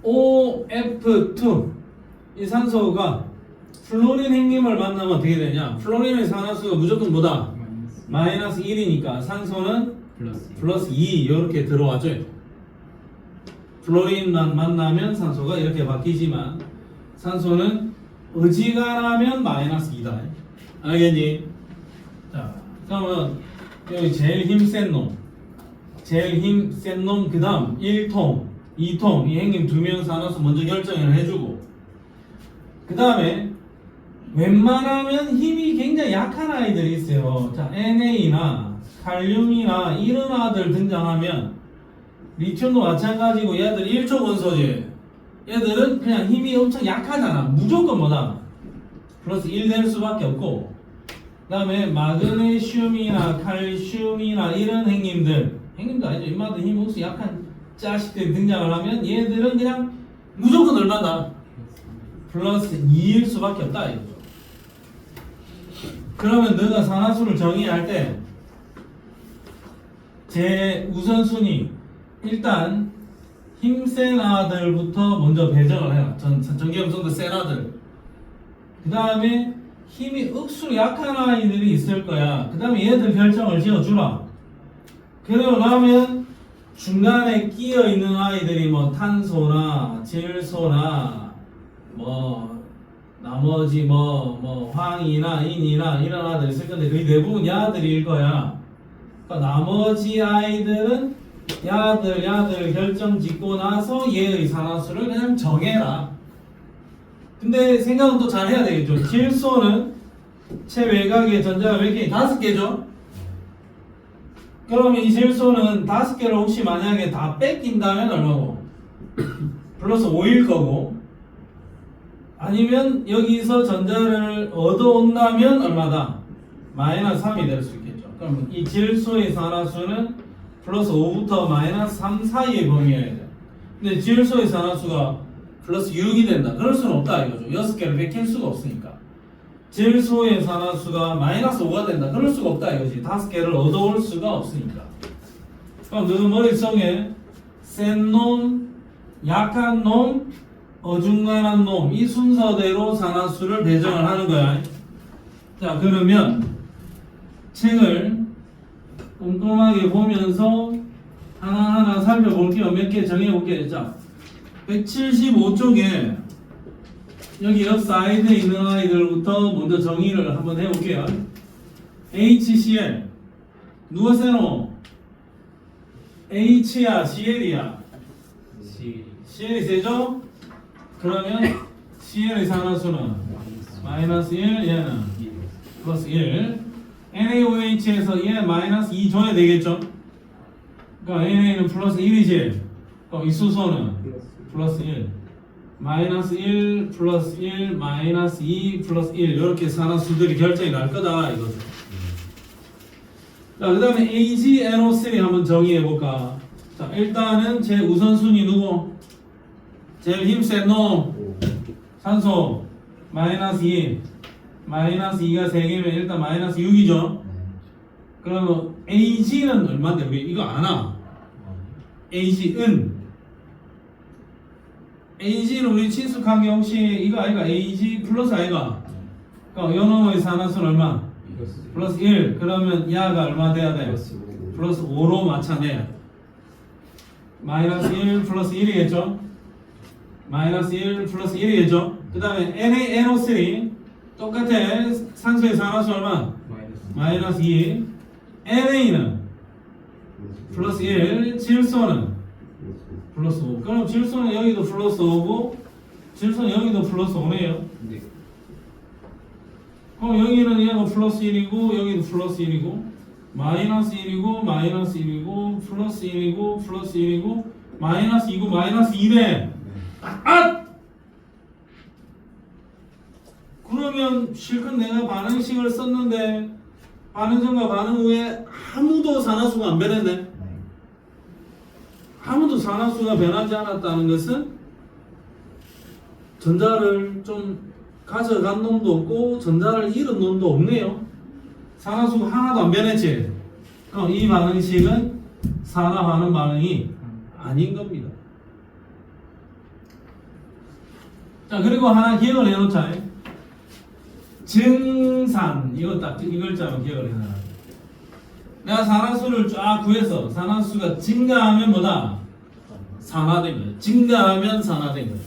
OF2 이 산소가 플로린 행님을 만나면 어떻게 되냐? 플로린의 산화수가 무조건 뭐다? 마이너스 1이니까 산소는 플러스 2 이렇게 들어와줘. 플로린만 만나면 산소가 이렇게 바뀌지만 산소는 어지간하면 마이너스 2다. 알겠니? 자, 그러면 여기 제일 힘센 놈, 그 다음 1통, 2통 이 행님 2명 산화수 먼저 결정을 해주고 그 다음에 웬만하면 힘이 굉장히 약한 아이들이 있어요. 자, NA나 칼륨이나 이런 아들 등장하면 리튬도 마찬가지고 얘들 1초 원소지. 얘들은 그냥 힘이 엄청 약하잖아. 무조건 뭐다? 플러스 1 될 수밖에 없고 그 다음에 마그네슘이나 칼슘이나 이런 행님도 아니죠. 인마들 힘이 혹시 약한 자식들이 등장을 하면 얘들은 그냥 무조건 얼마다? 플러스 2일 수밖에 없다 이거죠. 그러면 너가 산화수를 정의할 때 제 우선순위 일단 힘센 아들부터 먼저 배정을 해요. 전기염성도 센 아들. 그 다음에 힘이 억수로 약한 아이들이 있을 거야. 그 다음에 얘들 결정을 지어주라. 그러고 나면 중간에 끼어 있는 아이들이 뭐 탄소나 질소나 뭐 나머지 뭐 황이나 인이나 이런 아들이 있을 건데 거의 대부분 야들일 거야. 그러니까 나머지 아이들은 야들 결정 짓고 나서 얘의 산화수를 그냥 정해라. 근데 생각은 또 잘 해야 되겠죠. 질소는 최외곽의 전자가 몇 개? 5개죠? 그러면 이 질소는 5개를 혹시 만약에 다 뺏긴다면 얼마고? 플러스 5일 거고 아니면 여기서 전자를 얻어온다면 얼마다? 마이너스 3이 될 수 있겠죠. 그럼 이 질소의 산화수는 플러스 5부터 마이너스 3 사이의 범위여야 돼. 근데 질소의 산화수가 플러스 6이 된다. 그럴 수는 없다 이거죠. 6개를 베낄 수가 없으니까. 질소의 산화수가 마이너스 5가 된다. 그럴 수가 없다 이거지. 5개를 얻어올 수가 없으니까. 그럼 너 머릿속에 센 놈, 약한 놈, 어중간한 놈 이 순서대로 산화수를 배정을 하는 거야. 자 그러면 책을 꼼꼼하게 보면서 하나하나 살펴볼게요. 몇 개 정해볼게요. 자 175쪽에 여기 옆 사이드에 있는 아이들부터 먼저 정의를 한번 해볼게요. HCl 누가 세노? H야 CL이야? C CL이 세죠? 그러면 CL의 산화수는 마이너스 1 얘는 플러스 1 NaOH에서 얘 마이너스 2 줘야 되겠죠? 그러니까 Na는 플러스 1이지 그럼 이 수소는 플러스 1 마이너스 1 플러스 1 마이너스 2 플러스 1 이렇게 산화수들이 결정이 날 거다 이거죠. 자, 그 다음에 AgNO3 한번 정의해 볼까? 자, 일단은 제 우선순위 누구? 제일 힘센 놈 산소 마이너스 2 마이너스 2가 3개면 일단 마이너스 6이죠. 그러면 Ag는 얼마인데 우리 이거 아나? Ag은 Ag는 우리 친숙한 게 혹시 이거 아이가 Ag 플러스 아이가? 그럼 요 놈의 산화수는 얼마? 플러스 1 그러면 야가 얼마 돼야 돼? 플러스 5로 맞춰내. 마이너스 1 플러스 1이겠죠? 마이너스 1 플러스 1이겠죠? 그 다음에 NaNO3 똑같아. 산소의 산화수 얼마? 마이너스 2 NA는 플러스 1 질소는 플러스 5 그럼 질소는 여기도 플러스 5고 질소는 여기도 플러스 5네요. 네. 그럼 여기는 얘가 플러스 1이고 여기도 플러스 1이고 마이너스 1이고 마이너스 1이고 플러스 1이고 플러스 1이고 마이너스 2고 마이너스 2래. 아! 그러면 실컷 내가 반응식을 썼는데 반응 전과 반응 후에 아무도 산화수가 안 변했네. 아무도 산화수가 변하지 않았다는 것은 전자를 좀 가져간 놈도 없고 전자를 잃은 놈도 없네요. 산화수가 하나도 안 변했지. 그럼 이 반응식은 산화하는 반응이 아닌 겁니다. 자 그리고 하나 기억을 해놓자. 증산 이거 딱 이 글자로 기억을 해놔. 내가 산화수를 쫙 구해서 산화수가 증가하면 뭐다? 산화된 거야. 증가하면 산화된 거야.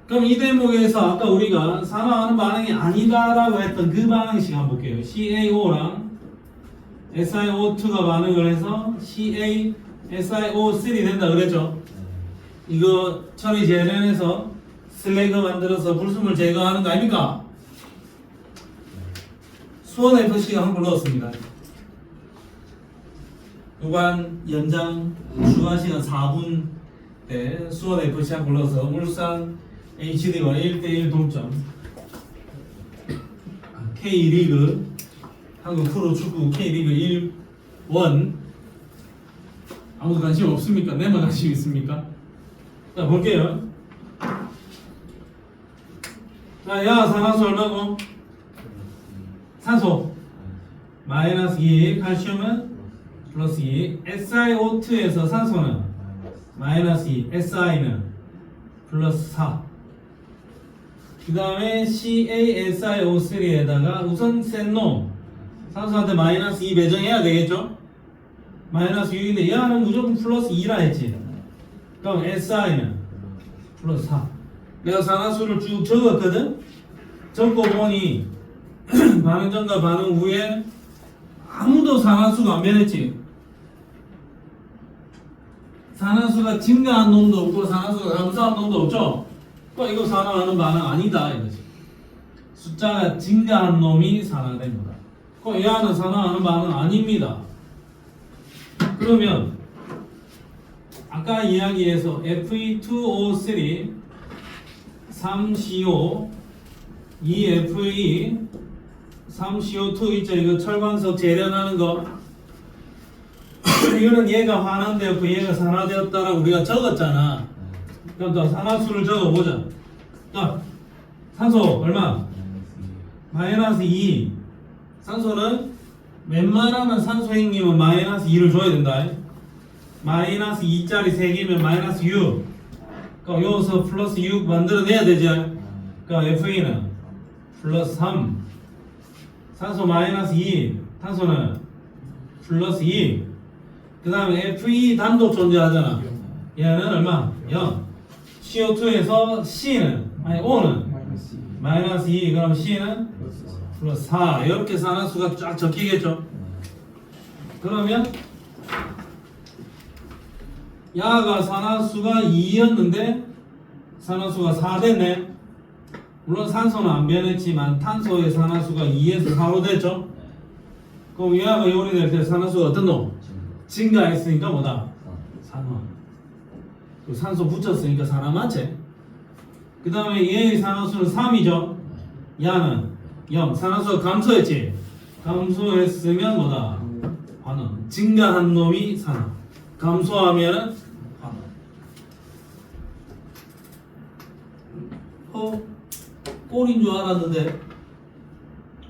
그럼 이 대목에서 아까 우리가 산화하는 반응이 아니다라고 했던 그 반응식 한번 볼게요. CaO랑 SiO2가 반응을 해서 CaSiO3 된다 그랬죠? 이거 처리 재련해서 슬래그 만들어서 불순물 제거하는 거 아닙니까? 수원 FC가 한번 넣었습니다. 요관 연장 추가 시간 4분 때 수원 FC 한번 넣어서 울산 HD와 1대1 동점 K리그 한국 프로축구 K리그 1원 아무도 관심 없습니까? 내만 관심 있습니까? 자 볼게요. 자, 야 산화수 얼마고? 산소 마이너스 2 칼슘은 플러스 2 SiO2에서 산소는 마이너스 2 Si는 플러스 4 그 다음에 CaSiO3에다가 우선 센 놈 산소한테 마이너스 2 배정해야 되겠죠? 마이너스 6인데 얘는 무조건 플러스 2라 했지. 그럼 Si는 플러스 4 내가 산화수를 쭉 적었거든? 적고 보니 반응 전과 반응 후에 아무도 산화수가 안 변했지. 산화수가 증가한 놈도 없고 산화수가 감소한 놈도 없죠? 그러니까 이거 산화하는 반응 아니다 이거지. 숫자가 증가한 놈이 산화된 거다. 그러니까 이 안은 산화하는 반응 아닙니다. 그러면 아까 이야기해서 Fe2O3 3CO 2Fe 3CO2 있죠? 이거 철광석 재련하는 거 이거는 얘가 환원되었고 얘가 산화되었다라고 우리가 적었잖아. 그럼 또 산화수를 적어보자. 자, 산소 얼마? 마이너스 2 산소는 웬만하면 산소 핵님은 마이너스 2를 줘야 된다. 마이너스 2짜리 3개면 마이너스 6. 그러니까 여기서 플러스 6 만들어내야 되지. 그러니까 FE는 플러스 3. 산소 마이너스 2. 탄소는 플러스 2. 그 다음에 FE 단독 존재하잖아. 얘는 얼마? 0. CO2에서 C는 아니 O는 마이너스 2. 그럼 C는 플러스 4. 이렇게 산화수가 쫙 적히겠죠. 그러면 야가 산화수가 2였는데 산화수가 4 됐네. 물론 산소는 안 변했지만 탄소의 산화수가 2에서 4로 됐죠. 그럼 야가 요리될 때 산화수가 어떤 놈? 증가했으니까 뭐다? 산화. 산소 붙였으니까 산화 맞지? 그 다음에 얘의 산화수는 3이죠. 야는 0. 산화수가 감소했지? 감소했으면 뭐다? 환원. 증가한 놈이 산화. 감소하면은 환원. 골인 줄 알았는데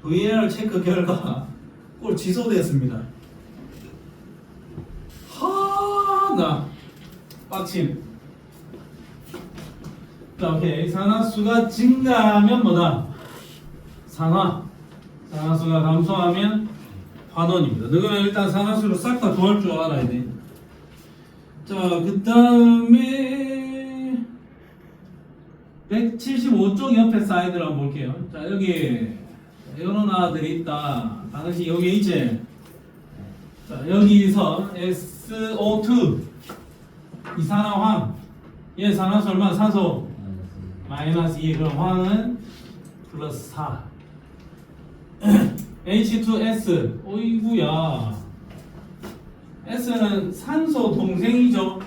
VAR 체크 결과 골 취소됐습니다. 나 빡침. 자, 오케이. 산화수가 증가하면 뭐다? 산화. 산화수가 감소하면 환원입니다. 너희는 일단 산화수를 싹 다 구할 줄 알아야 돼. 자, 그 다음에 175쪽 옆에 사이드를 한번 볼게요. 자, 여기 이런 아들이 있다. 당시 여기 있지? 자, 여기서 SO2 이산화황. 얘 산화수 얼마? 산소 마이너스 2. 그럼 황은 플러스 4. H2S. 어이구야. S는 산소 동생이죠.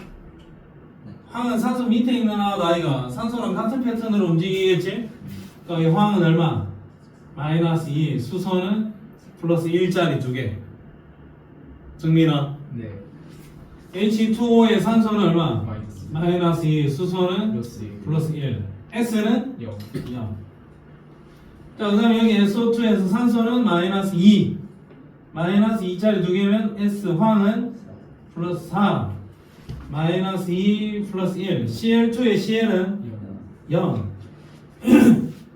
황은 산소 밑에 있는 아이가 산소랑 같은 패턴으로 움직이겠지? 그러니까 이 황은 얼마? 마이너스 2. 수소는 플러스 1짜리 2개. 정민아. 네. H2O의 산소는 얼마? 마이너스. 마이너스 2. 수소는 플러스 1. 플러스 1. S는 0. 0. 자, 그 다음에 여기 SO2에서 산소는 마이너스 2. 마이너스 2짜리 2개면 S 황은 플러스 4. 마이너스 2 플러스 1. Cl2의 Cl은 0.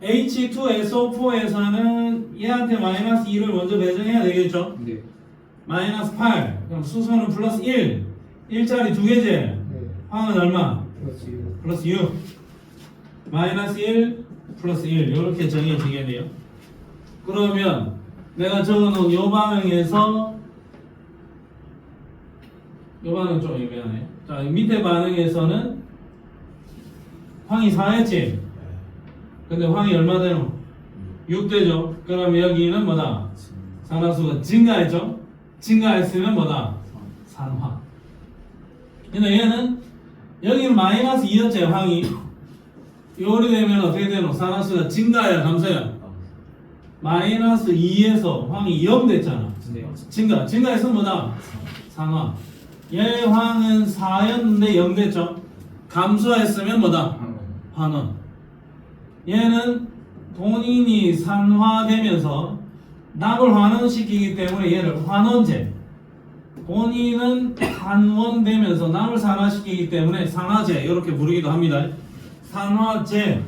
H2SO4에서는 얘한테 마이너스 2를 먼저 배정해야 되겠죠? 네. 마이너스 8. 그럼 수소는 플러스 1. 1짜리 2개제. 네. 황은 얼마? 플러스 1. 플러스 6. 마이너스 1 플러스 1. 이렇게 정해지겠네요. 그러면 내가 적어놓은 요 반응에서 요 반응 좀 애매하네. 자, 밑에 반응에서는 황이 4였지? 근데 황이 얼마 되노? 6 되죠? 그럼 여기는 뭐다? 산화수가 증가했죠? 증가했으면 뭐다? 산화. 근데 얘는 여기는 마이너스 2였지 황이. 요리 되면 어떻게 되노? 산화수가 증가야 감소야? 마이너스 2에서 황이 0 됐잖아. 네. 증가해서 뭐다? 산화. 얘 황은 4였는데 0 됐죠? 감소했으면 뭐다? 환원. 얘는 본인이 산화되면서 납을 환원시키기 때문에 얘를 환원제. 본인은 환원되면서 납을 산화시키기 때문에 산화제 이렇게 부르기도 합니다. 산화제,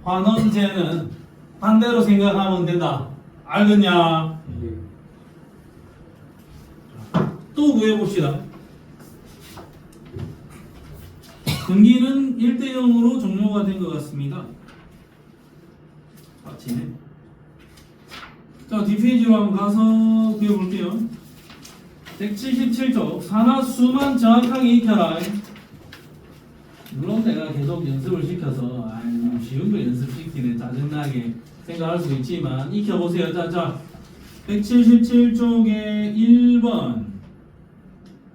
환원제는 반대로 생각하면 된다. 알겠냐? 네. 또 구해봅시다. 경기는 1대 0으로 종료가 된 것 같습니다. 마치네. 자, 뒷페이지로 한번 가서 구해볼게요. 177쪽 산화수만 정확하게 익혀라. 물론 내가 계속 연습을 시켜서 아유 쉬운 거 연습시키네 짜증나게 생각할 수 있지만 익혀보세요. 자 177쪽에 1번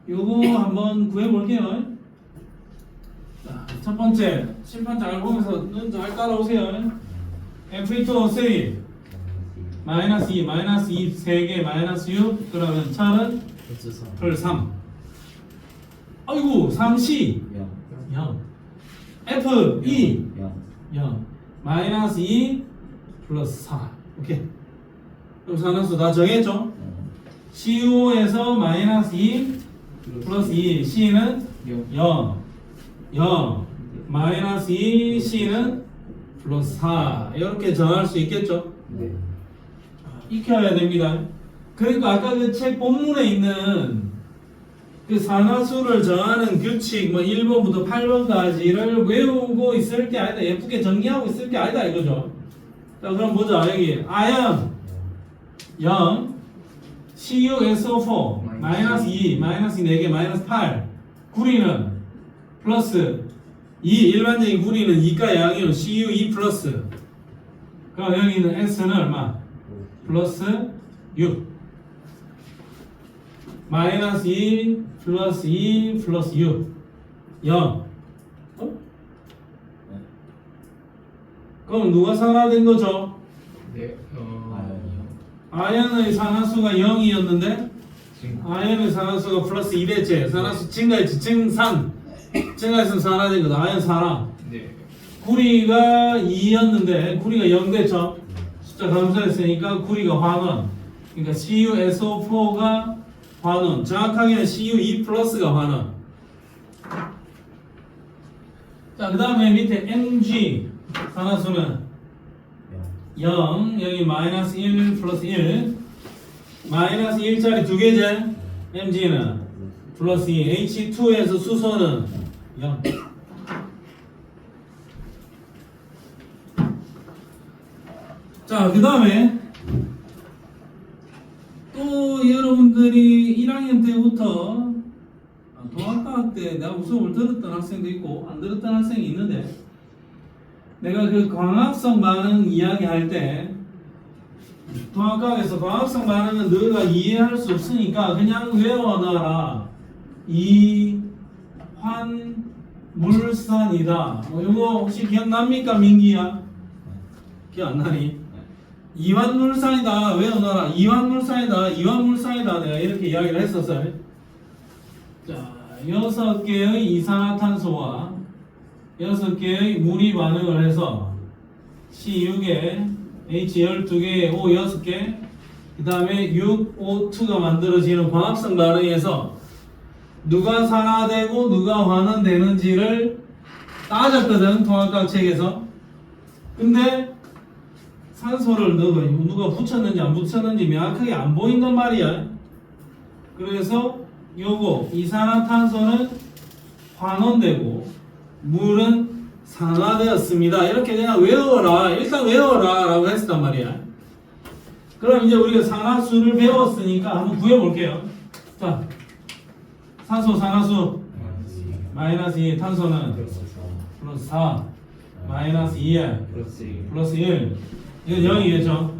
요거 한번 구해볼게요. 자, 첫 번째 심판 잘 보면서 눈 잘 따라오세요. F2O3 마이너스 2 3개 마이너스 6 그러면 철은 플 3. 아이고 3C 0 F2 0 마이너스 2 플러스 4. 오케이. 그럼 산화수 다 정했죠? CO에서 마이너스 2 플러스 2 C는 0 0 마이너스 2 C는 플러스 4 이렇게 정할 수 있겠죠? 네. 익혀야 됩니다. 그러니까 아까 그 책 본문에 있는 그 산화수를 정하는 규칙 뭐 1번부터 8번까지를 외우고 있을 게 아니다. 예쁘게 정리하고 있을 게 아니다 이거죠. 자 그럼 보자. 여기 아연 0 CuSO4 마이너스 2 마이너스 4개 마이너스 8 구리는 플러스 2 일반적인 구리는 2가 양이요 Cu2 플러스 그럼 여기는 S는 얼마? 플러스 6 마이너스 2 플러스 2 플러스 6 0 그럼 누가 산화된 거죠? 네. 아연의 산화수가 0이었는데 지금 아연의 산화수가 플러스 2됐지 산화수 증가했지 증가했으면 산화된 거다 아연 산화 네. 구리가 2였는데 구리가 0 됐죠 숫자 감소했으니까 구리가 환원 그러니까 CuSO4가 환원 정확하게는 Cu2 플러스가 환원 자 그 다음에 밑에 Mg 산화수는 0 여기 마이너스 1 플러스 1 마이너스 1짜리 두 개제 Mg는 플러스 2 H2에서 수소는 0 자 그 다음에 또 여러분들이 1학년 때부터 동학과학 때 내가 수업을 들었던 학생도 있고 안 들었던 학생이 있는데 내가 그 광합성 반응 이야기할 때 동학과학에서 광합성 반응은 너가 이해할 수 없으니까 그냥 외워놔라. 이환물산이다. 이거 혹시 기억납니까 민기야? 기억 안 나니? 이환물산이다 외워놔라. 이환물산이다. 이환물산이다. 내가 이렇게 이야기를 했었어요. 자, 6개의 이산화탄소와 6개의 물이 반응을 해서 C6에 H 12개, O 6개, 그 다음에 6O2가 만들어지는 광합성 반응에서 누가 산화되고 누가 환원되는지를 따졌거든, 통합과학 책에서. 근데 산소를 누가 붙였는지 안 붙였는지 명확하게 안 보인단 말이야. 그래서 요거 이산화탄소는 환원되고 물은 산화되었습니다. 이렇게 그냥 외워라. 일단 외워라 라고 했단 말이야. 그럼 이제 우리가 산화수를 배웠으니까 한번 구해볼게요. 자, 산소 산화수 마이너스 2, 탄소는 플러스 4, 마이너스 2에 플러스 1. 이건 0이겠죠?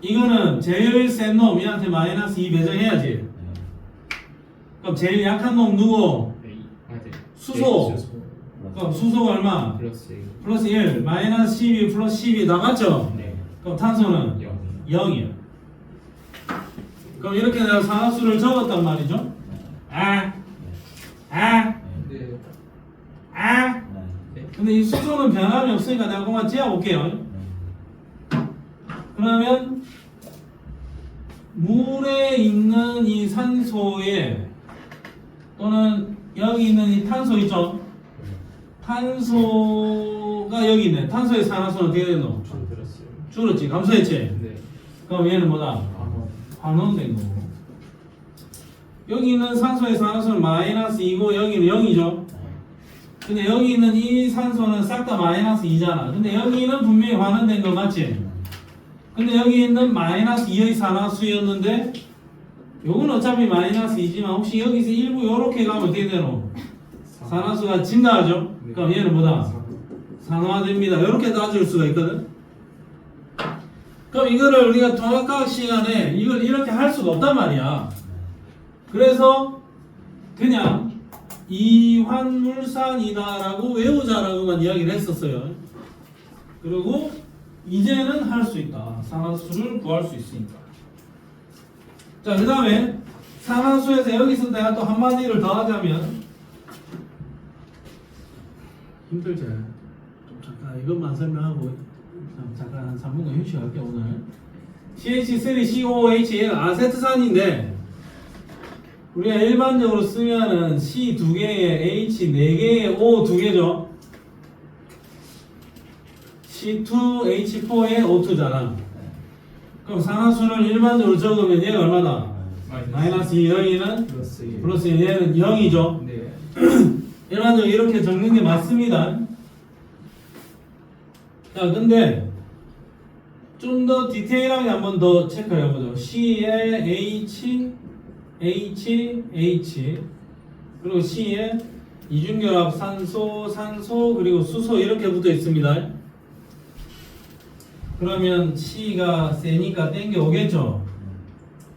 이거는 제일 센 놈, 얘한테 마이너스 2 배정해야지. 그럼 제일 약한 놈 누구? 수소. 그럼 수소가 얼마? 플러스 1, 마이너스 12, 플러스 12 나갔죠? 그럼 탄소는 0이야. 그럼 이렇게 내가 산화수를 적었단 말이죠? 근데 이 수소는 변함이 없으니까 내가 그만 지어볼게요. 그러면 물에 있는 이 산소에 또는 여기 있는 이 탄소 있죠? 탄소가 여기 있네. 탄소의 산화수는 어떻게 되노? 줄었지. 감소했지. 그럼 얘는 뭐다? 환원된 거고. 여기 있는 산소의 산화수는 마이너스 2고 여기는 0이죠. 근데 여기 있는 이 산소는 싹 다 마이너스 2잖아. 근데 여기는 분명히 환원된 거 맞지? 근데 여기 있는 마이너스 2의 산화수였는데 요건 어차피 마이너스 2지만 혹시 여기서 일부 요렇게 가면 어떻게 되노? 산화수가 증가하죠? 그럼 얘는 뭐다? 산화됩니다. 요렇게 따질 수가 있거든? 그럼 이거를 우리가 통합과학 시간에 이걸 이렇게 할 수가 없단 말이야. 그래서 그냥 이환물산이다라고 외우자라고만 이야기를 했었어요. 그리고 이제는 할 수 있다. 산화수를 구할 수 있으니까. 자, 그 다음에 산화수에서 여기서 내가 또 한마디를 더 하자면 힘들지? 좀 잠깐 이것만 설명하고 잠깐 한 3분간 휴식할게 오늘. CH3COOH는 아세트산인데 우리가 일반적으로 쓰면은 C 2개에 H 4개에 O 2개죠. C2, H4에 O2잖아. 그럼 산화수를 일반적으로 적으면 얘가 얼마다? 마이너스 2, 여기는 플러스 1. 플러스 1, 얘는 0이죠. 네. 일반적으로 이렇게 적는 게 맞습니다. 자, 근데 좀 더 디테일하게 한번 더 체크를 해보죠. C에 H, 그리고 C에 이중결합 산소, 그리고 수소 이렇게 붙어 있습니다. 그러면 C가 세니까 땡겨 오겠죠?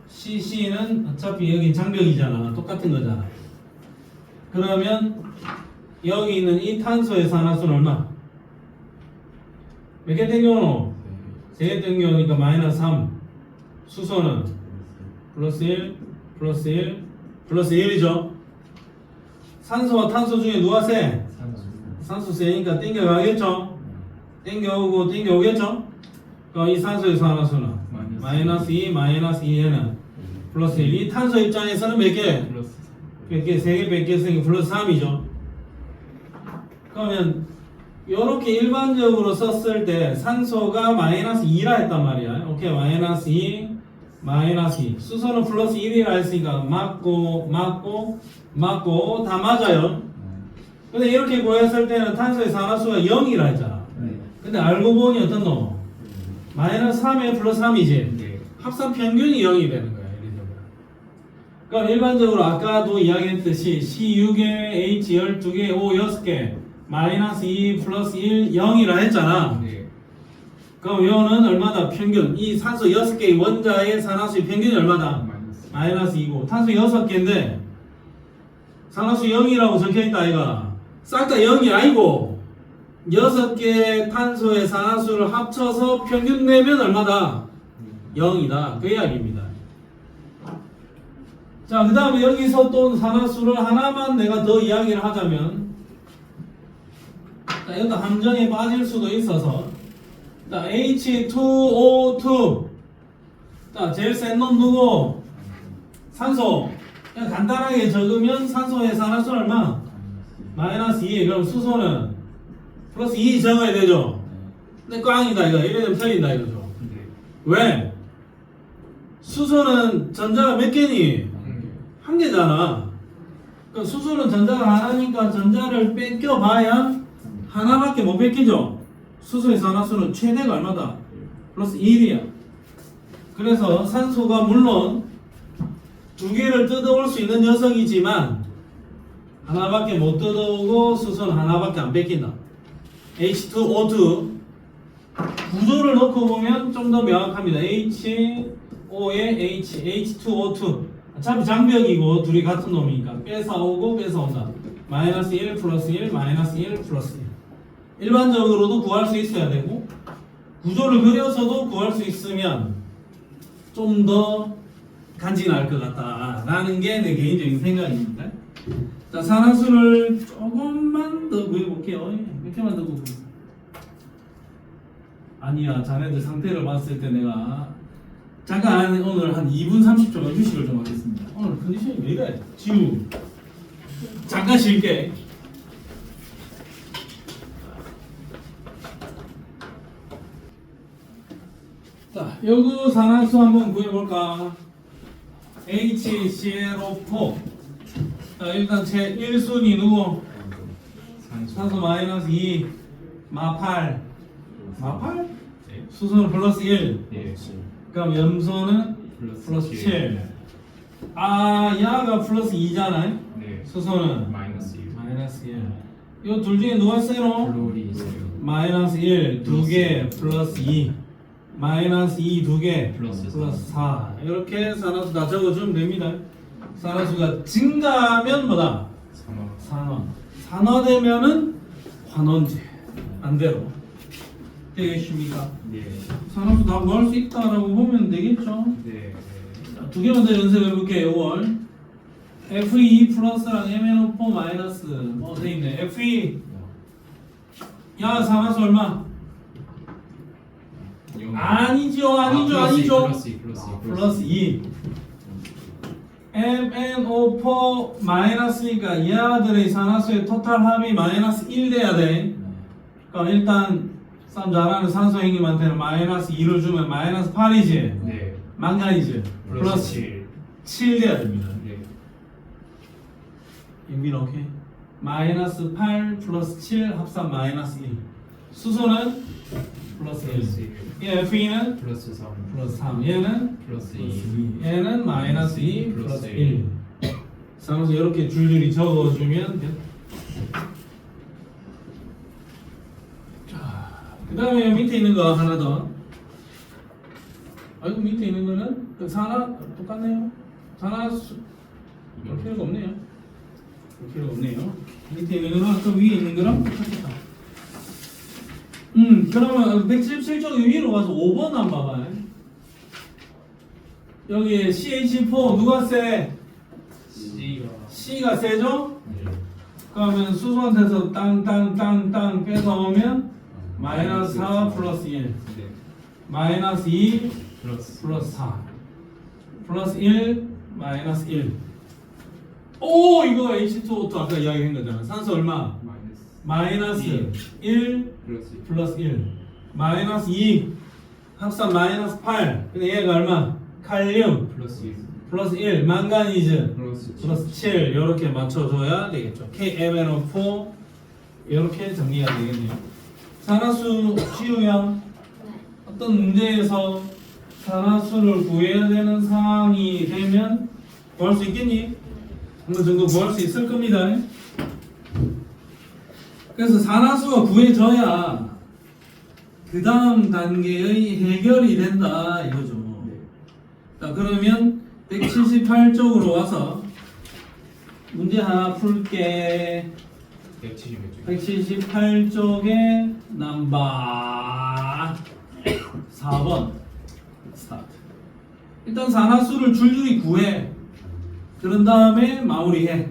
C는 어차피 여기 장벽이잖아. 똑같은 거잖아. 그러면 여기 있는 이 탄소의 산화수는 얼마? 몇 개 땡겨오노? 3개 땡겨오니까 마이너스 3. 수소는 플러스 1, 플러스 1, 플러스 1이죠. 산소와 탄소 중에 누가 세? 산소 세니까 땡겨가겠죠? 땡겨오겠죠? 그럼 이 산소의 산화수는 마이너스 2, 마이너스 2에는 플러스 1. 이 탄소 입장에서는 몇 개? 플러스 100개, 3개 뺐겠으니까 플러스 3이죠. 그러면 이렇게 일반적으로 썼을 때 산소가 마이너스 2라 했단 말이야. 오케이, 마이너스 2, 마이너스 2. 수소는 플러스 1이라 했으니까 맞고 다 맞아요. 근데 이렇게 구했을 때는 탄소의 산화수가 0이라 했잖아. 근데 알고 보니 어떤 놈? 마이너스 3에 플러스 3이지. 네. 합산 평균이 0이 되는 거야. 그럼 일반적으로 아까도 이야기했듯이 C6개, H 12개, O 6개, 마이너스 2 플러스 1, 0이라 했잖아. 네. 그럼 이거는 얼마다? 평균. 이 산소 6개의 원자의 산화수의 평균이 얼마다? 마이너스 2고 탄소 6개인데 산화수 0이라고 적혀있다 아이가. 싹 다 0이 아니고 6개의 탄소의 산화수를 합쳐서 평균 내면 얼마다? 0이다. 그 이야기입니다. 자, 그 다음에 여기서 또 산화수를 하나만 내가 더 이야기를 하자면, 자, 여기다 함정에 빠질 수도 있어서, 자, H2O2. 자, 제일 센 놈 누구? 산소. 그냥 간단하게 적으면 산소의 산화수는 얼마? 마이너스 2. 그럼 수소는 플러스 2 적어야 되죠? 근데 꽝이다, 이거. 이래 되면 틀린다, 이거죠. 네. 왜? 수소는 전자가 몇 개니? 한 개잖아. 그러니까 수소는 전자가 하나니까 전자를 뺏겨봐야 하나밖에 못 뺏기죠. 수소의 산화수는 최대가 얼마다? 플러스 1이야. 그래서 산소가 물론 2개를 뜯어올 수 있는 녀석이지만 하나밖에 못 뜯어오고 수소는 하나밖에 안 뺏긴다. H2O2 구조를 놓고 보면 좀 더 명확합니다. HO에 H2O2 어차피 장벽이고 둘이 같은 놈이니까 뺏어오고 뺏어온다. 마이너스 1 플러스 1 마이너스 1 플러스 1. 일반적으로도 구할 수 있어야 되고 구조를 그려서도 구할 수 있으면 좀 더 간지날 것 같다 라는 게 내 개인적인 생각입니다. 자, 산화수를 조금만 더 구해볼게요. 몇 개만 더 구해볼게요. 아니야, 자네들 상태를 봤을 때 내가 잠깐 오늘 한 2분 30초간 휴식을 좀 하겠습니다. 오늘 컨디션이 왜 이래? 지우 잠깐 쉴게. 자, 여기 산화수 한번 구해볼까? HClO4. 자, 일단 제 1순위 누구? 산소 마이너스 2 마팔. 마팔? 네. 수소는 플러스 1. 네. 그럼 염소는 플러스 7. 아, 야가 플러스 2잖아요? 네. 수소는 마이너스 1. 마이너스 1. 이 둘 중에 누가 세노? 플로리 있어요. 마이너스 1, 2개, 플러스 2. 마이너스 2, 2개, 플러스 4. 이렇게 산화수 다 적어주면 됩니다. 산화수가 증가하면 뭐다? 산화. 산화되면은 환원제. 반대로. 되겠습니까? 네. 산화수 다 구할 수 있다라고 보면 되겠죠? 네. 자, 두 개만 더 연습해 볼게요. 5월. Fe 플러스랑 MnO4 마이너스 뭐 돼 있네. Fe 야 산화수 얼마? 아니죠. 플러스 2. 플러스 2. MnO4 마이너스니까 얘들의 산화수의 토탈 합이 마이너스 1 돼야 돼. 그럼 일단 쌈 잘하는 산소 행님한테는 마이너스 2를 주면 마이너스 8이지. 네. 망간이지. 플러스 플러스 7. 7 돼야 됩니다. 네. 여기는 오케이. 마이너스 8 플러스 7 합산 마이너스 1. 수소는 플러스 1. 플러스 1. 얘 Fe는 플러스 3. 플러스 3. 얘는 플러스 플러스 2. 2. 얘는 마이너스 2 플러스 플러스 1. 산소 이렇게 줄줄이 적어주면 돼. 자, 그 다음에 밑에 있는 거 하나 더. 아이고 밑에 있는 거는 그 산화 똑같네요. 산화수 볼 필요가 없네요. 볼 필요가 없네요. 밑에 있는 거랑 아까 위에 있는 거랑 똑같다. 그러면 177쪽 위로 가서 5번 한번 봐봐요. 여기 CH4 누가 세? C가. C가 세죠? 네. 그러면 수소한테서 땅 뺏어오면 마이너스 4 플러스 1 네. 마이너스 2 플러스. 플러스 4 플러스 1 마이너스 1. 오 이거 H2O2 아까 이야기한 거잖아. 산소 얼마? 마이너스. 마이너스 1 플러스. 플러스 1 마이너스 2 합산 마이너스 8. 근데 얘가 얼마? 칼륨 플러스 1. 플러스 1 망가니즈 플러스 7. 플러스 7 이렇게 맞춰줘야 되겠죠. KMnO4 이렇게 정리가 되겠네요. 산화수 지우형 네. 어떤 문제에서 산화수를 구해야 되는 상황이 되면 구할 수 있겠니? 어느 정도 구할 수 있을 겁니다. 그래서 산화수가 구해져야 그 다음 단계의 해결이 된다 이거죠. 자 그러면 178쪽으로 와서 문제 하나 풀게. 170몇 178쪽에 넘버 4번 스타트. 일단 산화수를 줄줄이 구해. 그런 다음에 마무리해.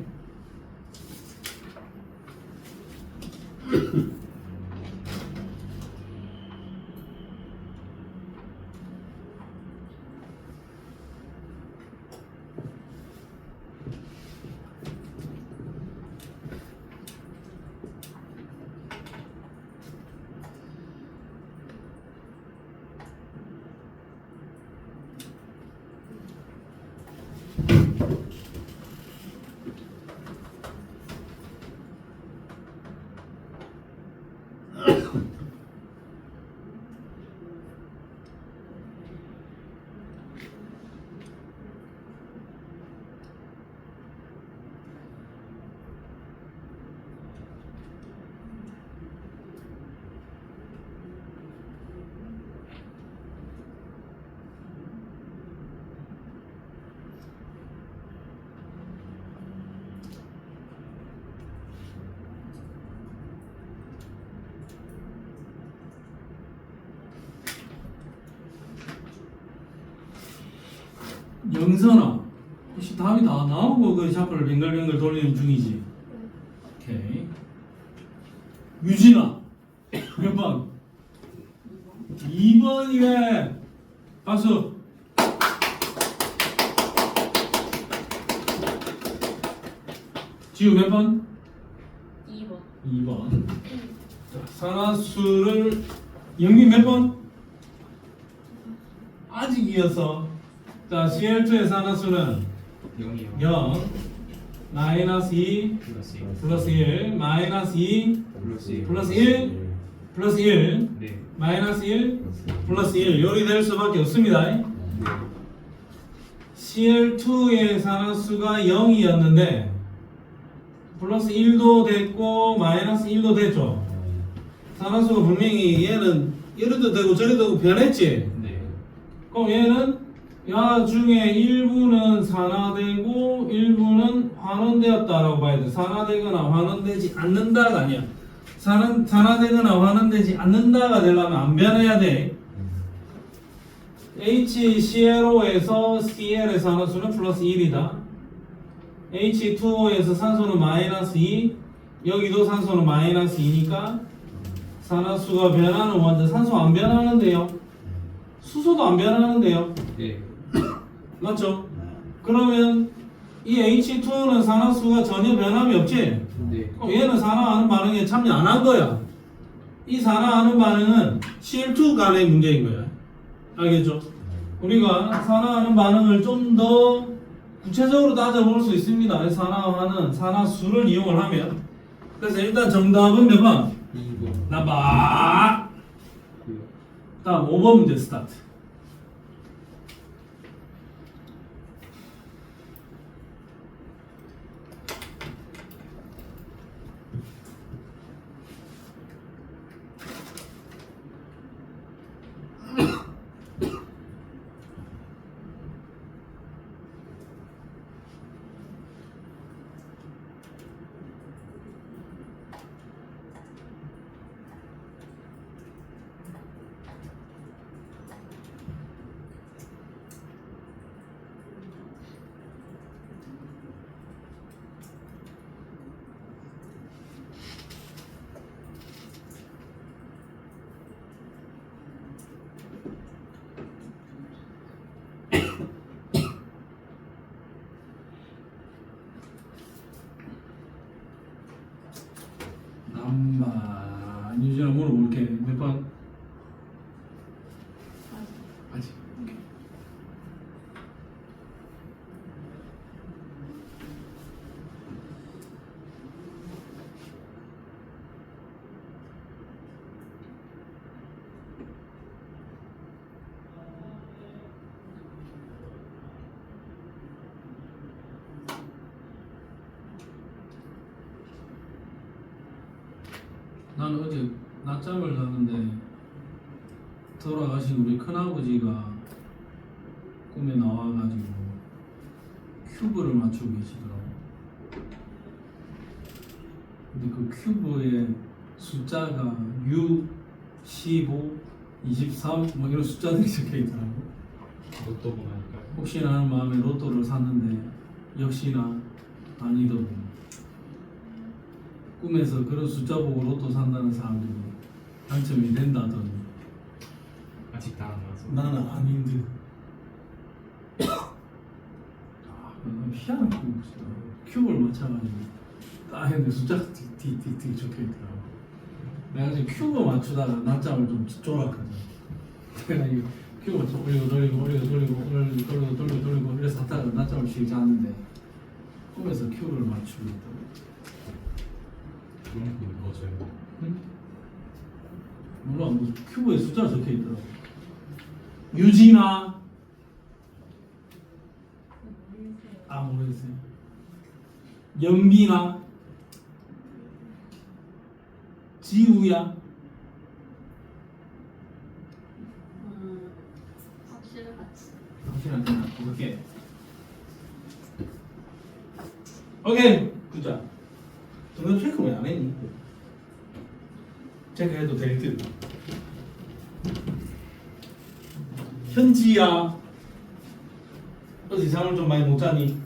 영선아, 혹시 답이 다 나오고 그 샤프를 뱅글뱅글 돌리는 중이지? 오케이. 유진아, 몇 번? 2번이래. 박수. 지우 몇 번? 2번. 2번. 자, 산화수를 영민 몇 번? 아직 이어서. 자, Cl2의 산화수는 0이요. 0, 마이너스 2, 플러스 1. 플러스 1, 마이너스 2, 플러스 1. 플러스 1, 플러스 1, 네. 마이너스 1, 플러스 1. 요리 될 수밖에 없습니다. 네. Cl2의 산화수가 0이었는데 플러스 1도 됐고 마이너스 1도 됐죠. 산화수가 분명히 얘는 이래도 되고 저래도 되고 변했지. 네. 그럼 얘는 야 중에 일부는 산화되고 일부는 환원되었다라고 봐야 돼. 산화되거나 환원되지 않는다가 아니야. 산화되거나 환원되지 않는다가 되려면 안 변해야 돼. HClO에서 Cl의 산화수는 플러스 1이다. H2O에서 산소는 마이너스 2. 여기도 산소는 마이너스 2니까 산화수가 변하는 원자. 산소 안 변하는데요. 수소도 안 변하는데요. 네. 맞죠? 그러면 이 H2O는 산화수가 전혀 변함이 없지? 네. 그럼 얘는 산화하는 반응에 참여 안 한 거야. 이 산화하는 반응은 CL2 간의 문제인 거야. 알겠죠? 우리가 산화하는 반응을 좀 더 구체적으로 따져볼 수 있습니다. 산화하는 산화수를 이용을 하면. 그래서 일단 정답은 몇 번? 2번. 나봐. 다음 5번 문제 스타트. 남만 유진아 물어볼게. 몇 번? 아직. 오케이. 나는 어제 낮잠을 자는데 돌아가신 우리 큰아버지가 꿈에 나와가지고 큐브를 맞추고 계시더라고. 근데 그 큐브의 숫자가 6, 15, 23 뭐 이런 숫자들이 적혀 있더라고. 로또 보나니까요? 혹시나 하는 마음에 로또를 샀는데 역시나 아니더군. 꿈에서 그런 숫자 보고 로또 산다는 사람들이 당첨이 된다더니 아직 다 안 나와서. 나는 아닌데. 희한한 꿈이었어. 큐브를 맞춰가지고 딱 했는데 숫자가 틱틱틱틱 적혀있더라고. 내가 지금 큐브 맞추다가 낮잠을 좀 졸았거든. 내가 이 큐브 맞춰 올리고 돌리고 이래서 하다가 낮잠을 쉬게 잤는데 꿈에서 큐브를 맞추고 있더라고. 그런 거 넣어줘요. 응? 몰라, 뭐 큐브에 숫자가 적혀 있더라고. 유진아. 아, 모르겠어요. 연빈아. 지우야. 확실하지. 확실하지 않아. 오케이. 오케이. 굿자. 너 체크 왜 안 했니? 체크해도 될 듯. 현지야. 어제 잠을 좀 많이 못 자니?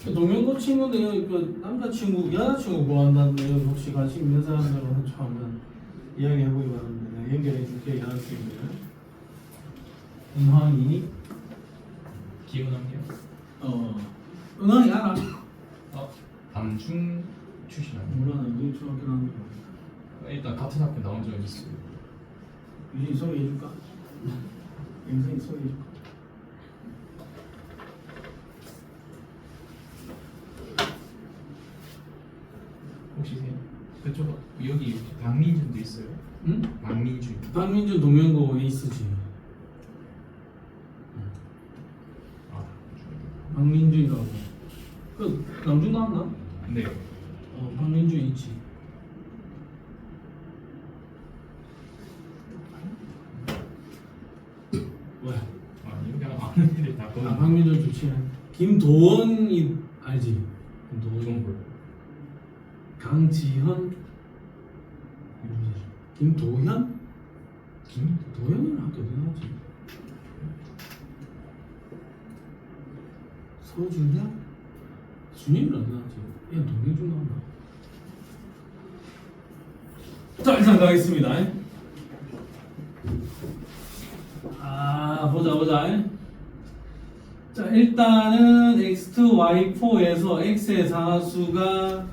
동명고 친구들 그 남자친구, 여자친구 구한다는데 혹시 관심 있는 사람들은 한번 이야기해보기 바랍니다. 내가 연결해줄게, 여자친구들. 은황이. 기운함이요? 은황이 알아? 밤중 출신함. 몰라, 나 요즘 중학교 나왔는데. 일단 같은 학교 나온 적 있어요. 유진이 소개해줄까? 영상이 소개해줄까? 혹시 그쪽 여기 박민준도 있어요? 응? 박민준. 박민준 동명고 에이스지. 아, 박민준이라고. 그 남중 나왔나? 네. 박민준 있지. 왜? 여기 아는 애들 다 거기. 박민준 좋지. 김도원이 알지? 김도원. 그런 걸. 강지현. 김도현? 김? 도현이는 학교 어디 나왔지? 서준현? 준이는 어디 나왔지? 얘 동행 중 나왔나? 자, 일단 가겠습니다. 보자. 자, 일단은 x2, y4에서 x의 상하수가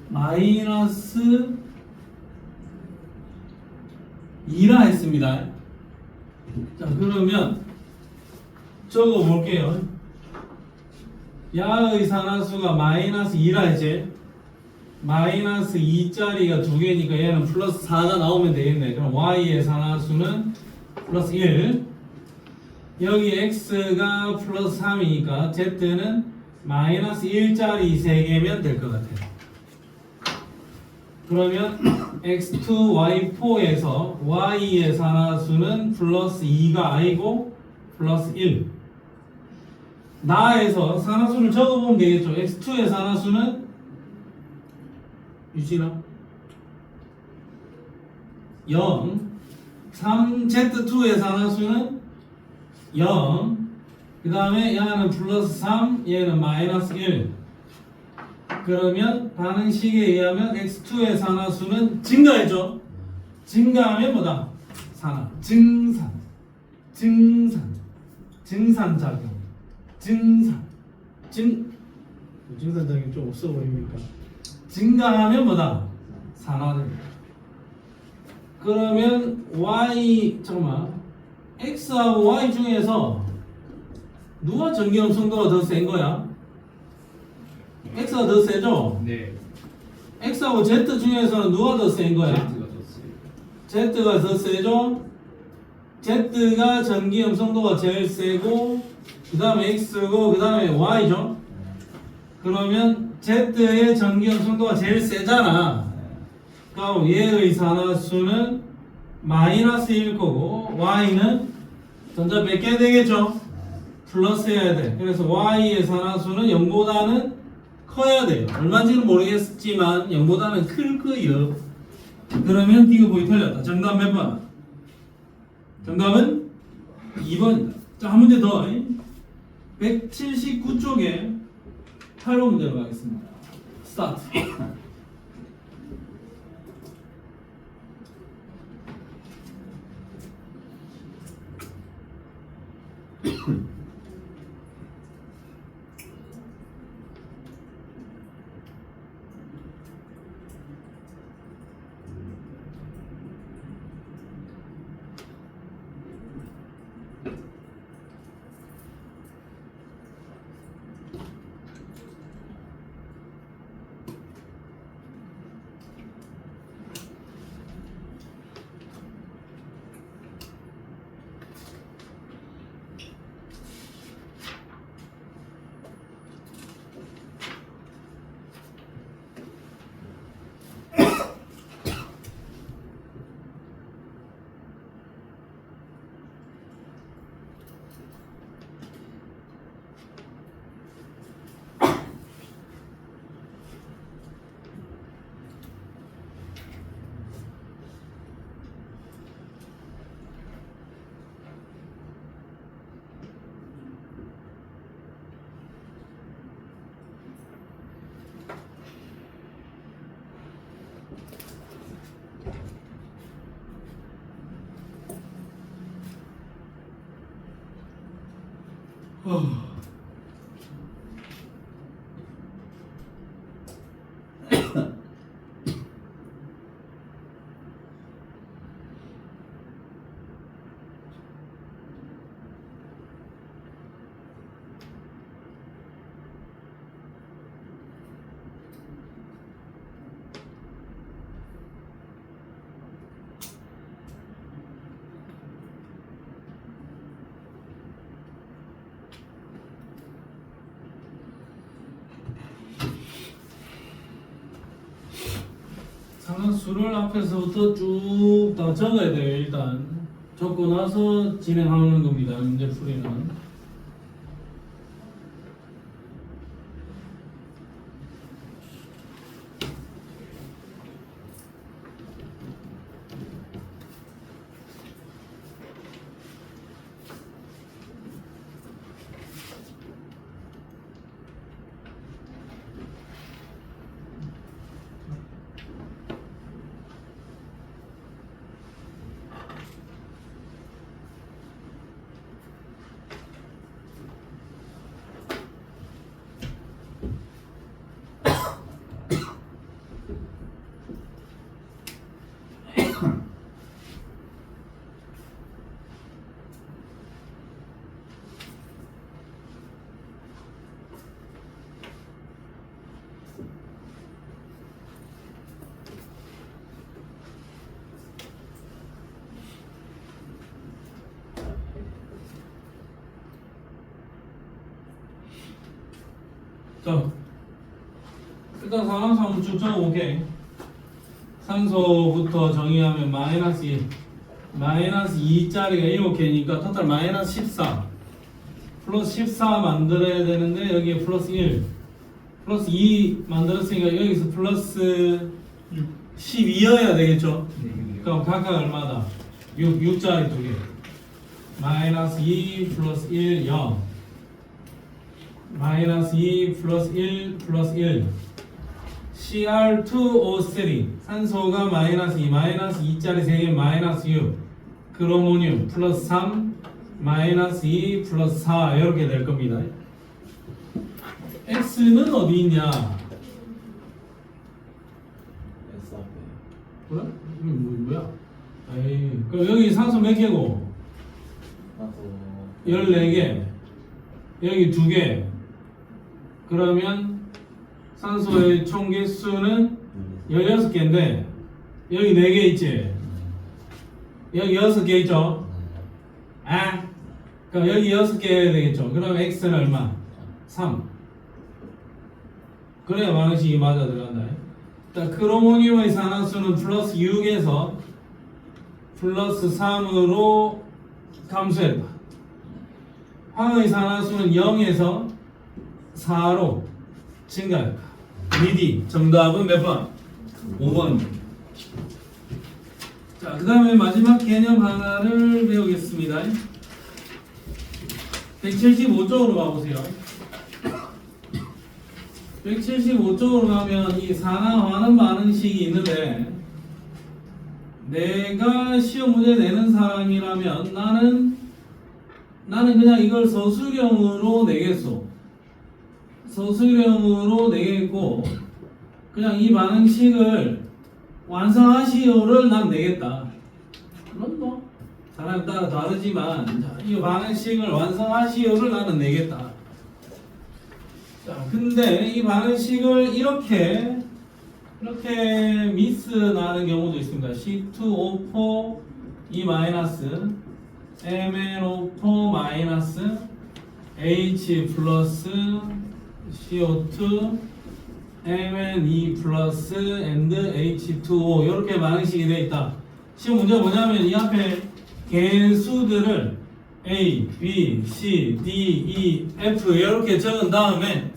마이너스 2라 했습니다. 자, 그러면 적어 볼게요. 야의 상하수가 마이너스 2라 했지? 마이너스 2짜리가 두 개니까 얘는 플러스 4가 나오면 되겠네. 그럼 y의 상하수는 플러스 1. 여기 x가 플러스 3이니까 z는 마이너스 1짜리 3개면 될 것 같아요. 그러면 x2, y4에서 y의 상하수는 플러스 2가 아니고 플러스 1. 나에서 상하수를 적어보면 되겠죠. x2의 상하수는 유진아 0. 3z2의 상하수는 0. 그 다음에 얘는 플러스 3, 얘는 마이너스 1. 그러면 반응식에 의하면 x2의 산화수는 증가했죠. 증가하면 뭐다? 산화, 증산작용, 증산작용 좀 없어 보입니까? 증가하면 뭐다? 산화됩니다. 그러면 x하고 y 중에서 누가 전기음 성도가 더 센 거야? x가 더 세죠? 네. x하고 z 중에서는 누가 더 센 거야? Z가 더 세요. z가 더 세죠? z가 전기음 성도가 제일 세고 그 다음에 x고 그 다음에 y죠? 그러면 z의 전기음 성도가 제일 세잖아. 그럼 얘의 산화수는 마이너스 1 거고 y는 전자 몇 개 되겠죠? 플러스 해야 돼. 그래서 y의 산화수는 0보다는 커야 돼요. 얼마인지는 모르겠지만 0보다는 클 거예요. 그러면 D가 보기 틀렸다. 정답 몇 번? 정답은 2번이다. 자, 한 문제 더. 179쪽에 8번 문제로 가겠습니다. 스타트. 상한수를 앞에서부터 쭉 다 적어야 돼요. 일단 적고 나서 진행하는 겁니다. 문제 풀이는. 자, 일단 산화수 한번 쭉 적어볼게. 산소부터 정의하면 마이너스 1. 마이너스 2짜리가 7개니까 토탈 마이너스 14. 플러스 14 만들어야 되는데 여기에 플러스 1. 플러스 2 만들었으니까 여기서 플러스 12여야 되겠죠? 그럼 각각 얼마다? 6짜리 2개. 마이너스 2 플러스 1 0. 마이너스 2 플러스 1 플러스 1. Cr2O3 산소가 마이너스 2 마이너스 2짜리 3개 마이너스 6. 크로모늄 플러스 3 마이너스 2 플러스 4 이렇게 될 겁니다. X는 어디 있냐? S 앞에. 그래? 이거 뭐야? 에이, 그럼 여기 산소 몇 개고? 나도 14개. 여기 2개. 그러면 산소의 총 개수는 16개인데 여기 4개 있지? 여기 6개 있죠? 아? 그럼 여기 6개 해야 되겠죠? 그럼 X는 얼마? 3. 그래야 방식이 맞아 들어간다. 자, 크로모늄의 산화수는 플러스 6에서 플러스 3으로 감소했다. 황의 산화수는 0에서 4로 증가했다. 미디 정답은 몇 번? 5번. 자, 그 다음에 마지막 개념 하나를 배우겠습니다. 175쪽으로 가보세요. 175쪽으로 가면 이 산화환원 반응식이 있는데 내가 시험 문제 내는 사람이라면 나는 그냥 이걸 서술형으로 내겠소. 서술형으로 내겠고 그냥 이 반응식을 완성하시오를 난 내겠다. 물론 뭐 사람 따라 다르지만 자, 이 반응식을 완성하시오를 나는 내겠다. 자, 근데 이 반응식을 이렇게 미스 나는 경우도 있습니다. C2O4 E 마이너스 MnO4 마이너스 H 플러스 CO2 MnE 플러스 and H2O 이렇게 반응식이 되어 있다. 시험 문제가 뭐냐면 이 앞에 개수들을 A, B, C, D, E, F 이렇게 적은 다음에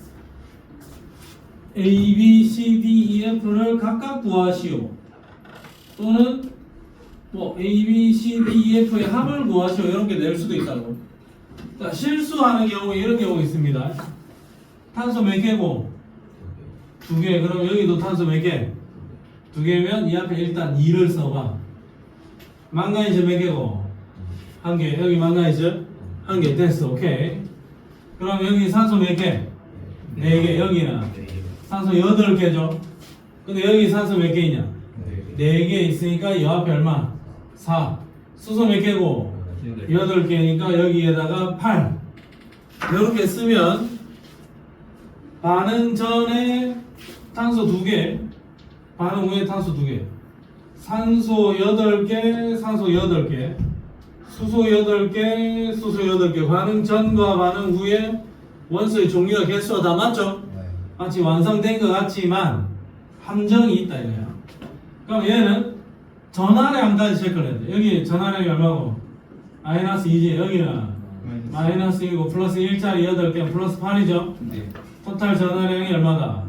A, B, C, D, E, F를 각각 구하시오. 또는 뭐 A, B, C, D, E, F의 합을 구하시오 이렇게 낼 수도 있다고. 자, 실수하는 경우에 이런 경우 있습니다. 탄소 몇 개고? 2개. 그럼 여기도 탄소 몇 개? 2개면 이 앞에 일단 2를 써봐. 망가니즈 몇 개고? 1개. 여기 망가니즈 1개. 됐어. 오케이. 그럼 여기 산소 몇 개? 4개. 여기는 산소 8개죠. 근데 여기 산소 몇 개 있냐? 4개 있으니까 이 앞에 얼마? 4. 수소 몇 개고? 8개니까 여기에다가 8. 이렇게 쓰면 반응 전에 탄소 2개, 반응 후에 탄소 2개. 산소 8개, 산소 8개. 수소 8개, 수소 8개. 반응 전과 반응 후에 원소의 종류와 개수가 다 맞죠? 마치 완성된 것 같지만 함정이 있다 이거야. 그럼 얘는 전하량까지 체크를 해야 돼. 여기 전하량이 얼마고? 마이너스 2지. 여기는 마이너스 1이고 플러스 1짜리 8개 플러스 8이죠? 네. 토탈 전하량이 얼마다?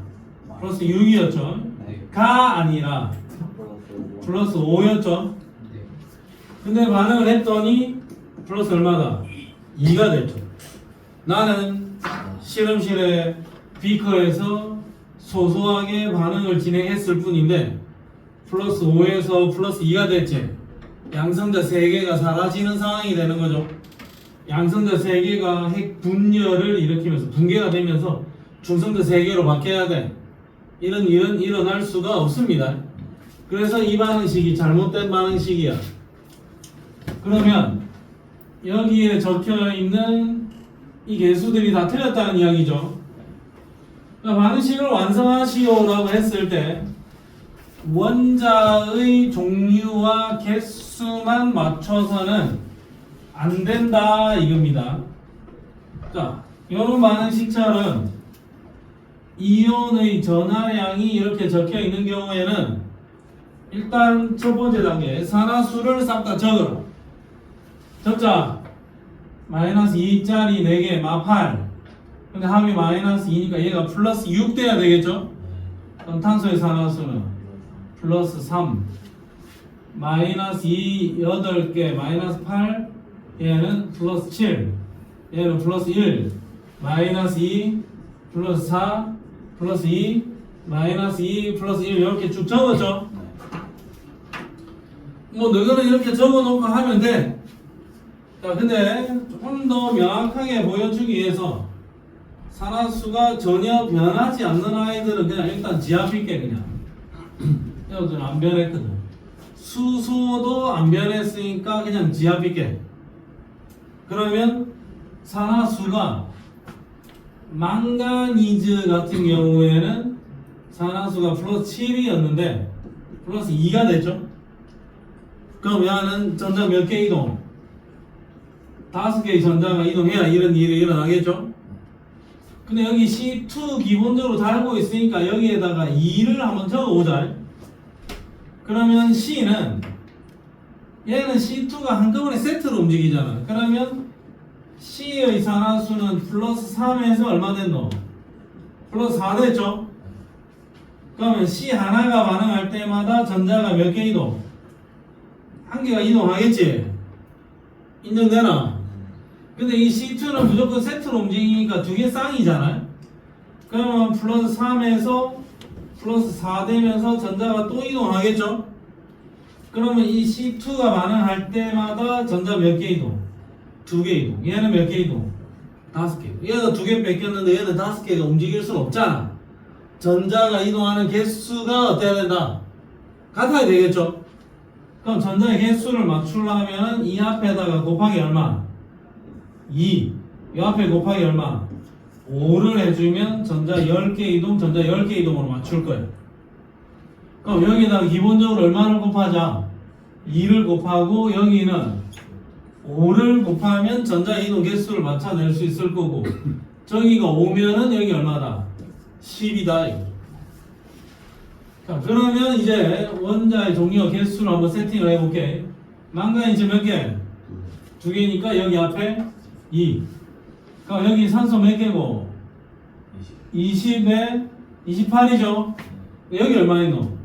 플러스 6이었죠? 네. 가 아니라 플러스 5였죠? 네. 근데 반응을 했더니 플러스 얼마다? 2가 됐죠. 나는 실험실에 비커에서 소소하게 반응을 진행했을 뿐인데 플러스 5에서 플러스 2가 됐지. 양성자 3개가 사라지는 상황이 되는 거죠. 양성자 3개가 핵 분열을 일으키면서 붕괴가 되면서 중성자 3개로 바뀌어야 돼. 이런 일은 일어날 수가 없습니다. 그래서 이 반응식이 잘못된 반응식이야. 그러면 여기에 적혀 있는 이 개수들이 다 틀렸다는 이야기죠. 그러니까 반응식을 완성하시오라고 했을 때 원자의 종류와 개수만 맞춰서는 안 된다 이겁니다. 자, 이런 반응식처럼 이온의 전하량이 이렇게 적혀 있는 경우에는 일단 첫 번째 단계 산화수를 싹 다 적어라. 적자 마이너스 2짜리 4개 마 8. 근데 합이 마이너스 2니까 얘가 플러스 6 돼야 되겠죠? 그럼 탄소의 산화수는 플러스 3 마이너스 2 8개 마이너스 8 얘는 플러스 7 얘는 플러스 1 마이너스 2 플러스 4 플러스 2 마이너스 2 플러스 1 이렇게 쭉 적었죠? 뭐 너희는 이렇게 적어놓고 하면 돼. 자 근데 조금 더 명확하게 보여주기 위해서 산화수가 전혀 변하지 않는 아이들은 그냥 일단 지압할게 그냥. 여기는 안 변했거든. 수소도 안 변했으니까 그냥 지압할게. 그러면 산화수가 망가니즈 같은 경우에는 산화수가 플러스 7이었는데 플러스 2가 됐죠. 그럼 얘는 전자 몇 개 이동? 5개의 전자가 이동해야 이런 일이 일어나겠죠. 근데 여기 C2 기본적으로 달고 있으니까 여기에다가 2를 한번 적어보자. 그러면 C는 얘는 C2가 한꺼번에 세트로 움직이잖아. 그러면 C의 산화수는 플러스 3에서 얼마 됐노? 플러스 4 됐죠? 그러면 C 하나가 반응할 때마다 전자가 몇 개 이동? 한 개가 이동하겠지? 인정되나? 근데 이 C2는 무조건 세트로 움직이니까 두 개 쌍이잖아요? 그러면 플러스 3에서 플러스 4 되면서 전자가 또 이동하겠죠? 그러면 이 C2가 반응할 때마다 전자 몇 개 이동? 2개 이동. 얘는 몇 개 이동? 5개. 얘가 2개 뺏겼는데 얘는 5개가 움직일 수는 없잖아. 전자가 이동하는 개수가 어때야 된다? 같아야 되겠죠? 그럼 전자의 개수를 맞추려면 이 앞에다가 곱하기 얼마? 2. 이 앞에 곱하기 얼마? 5를 해주면 전자 10개 이동, 전자 10개 이동으로 맞출 거예요. 그럼 여기다가 기본적으로 얼마를 곱하자? 2를 곱하고 여기는 5를 곱하면 전자 이동 개수를 맞춰낼 수 있을 거고 저기가 5면은 여기 얼마다? 10이다. 자, 그러면 이제 원자의 종류와 개수를 한번 세팅을 해볼게. 망간이지 몇 개? 2개니까 여기 앞에 2. 그럼 여기 산소 몇 개고? 20에 28이죠? 여기 얼마 있노?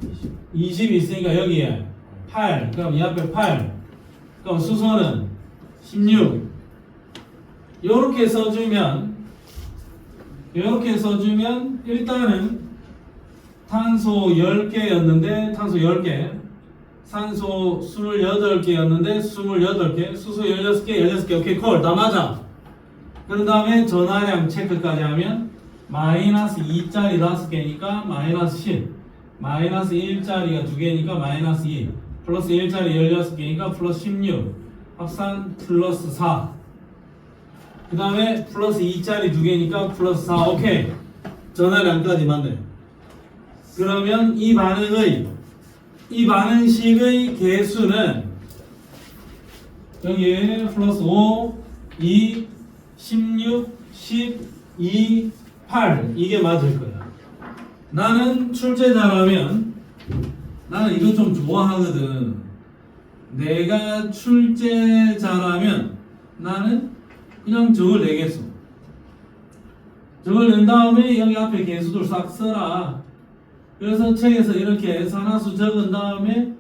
20이 있으니까 여기에 8. 그럼 이 앞에 8. 그럼 수소는 16. 요렇게 써주면 일단은 탄소 10개였는데 탄소 10개, 산소 28개였는데 28개, 수소 16개 오케이 콜 다 맞아. 그 다음에 전하량 체크까지 하면 마이너스 2짜리 5개니까 마이너스 10, 마이너스 1짜리가 2개니까 마이너스 2, 플러스 1짜리 16개니까 플러스 16, 합산 플러스 4. 그 다음에 플러스 2짜리 2개니까 플러스 4. 오케이. 전하량까지 맞네. 그러면 이 반응식의 개수는 여기에 플러스 5, 2, 16, 10, 2, 8 이게 맞을 거야. 나는 출제자라면 나는 이거 좀 좋아하거든. 내가 출제자라면 나는 그냥 저걸 내겠어. 저걸 낸 다음에 여기 앞에 개수들 싹 써라. 그래서 책에서 이렇게 산화수 적은 다음에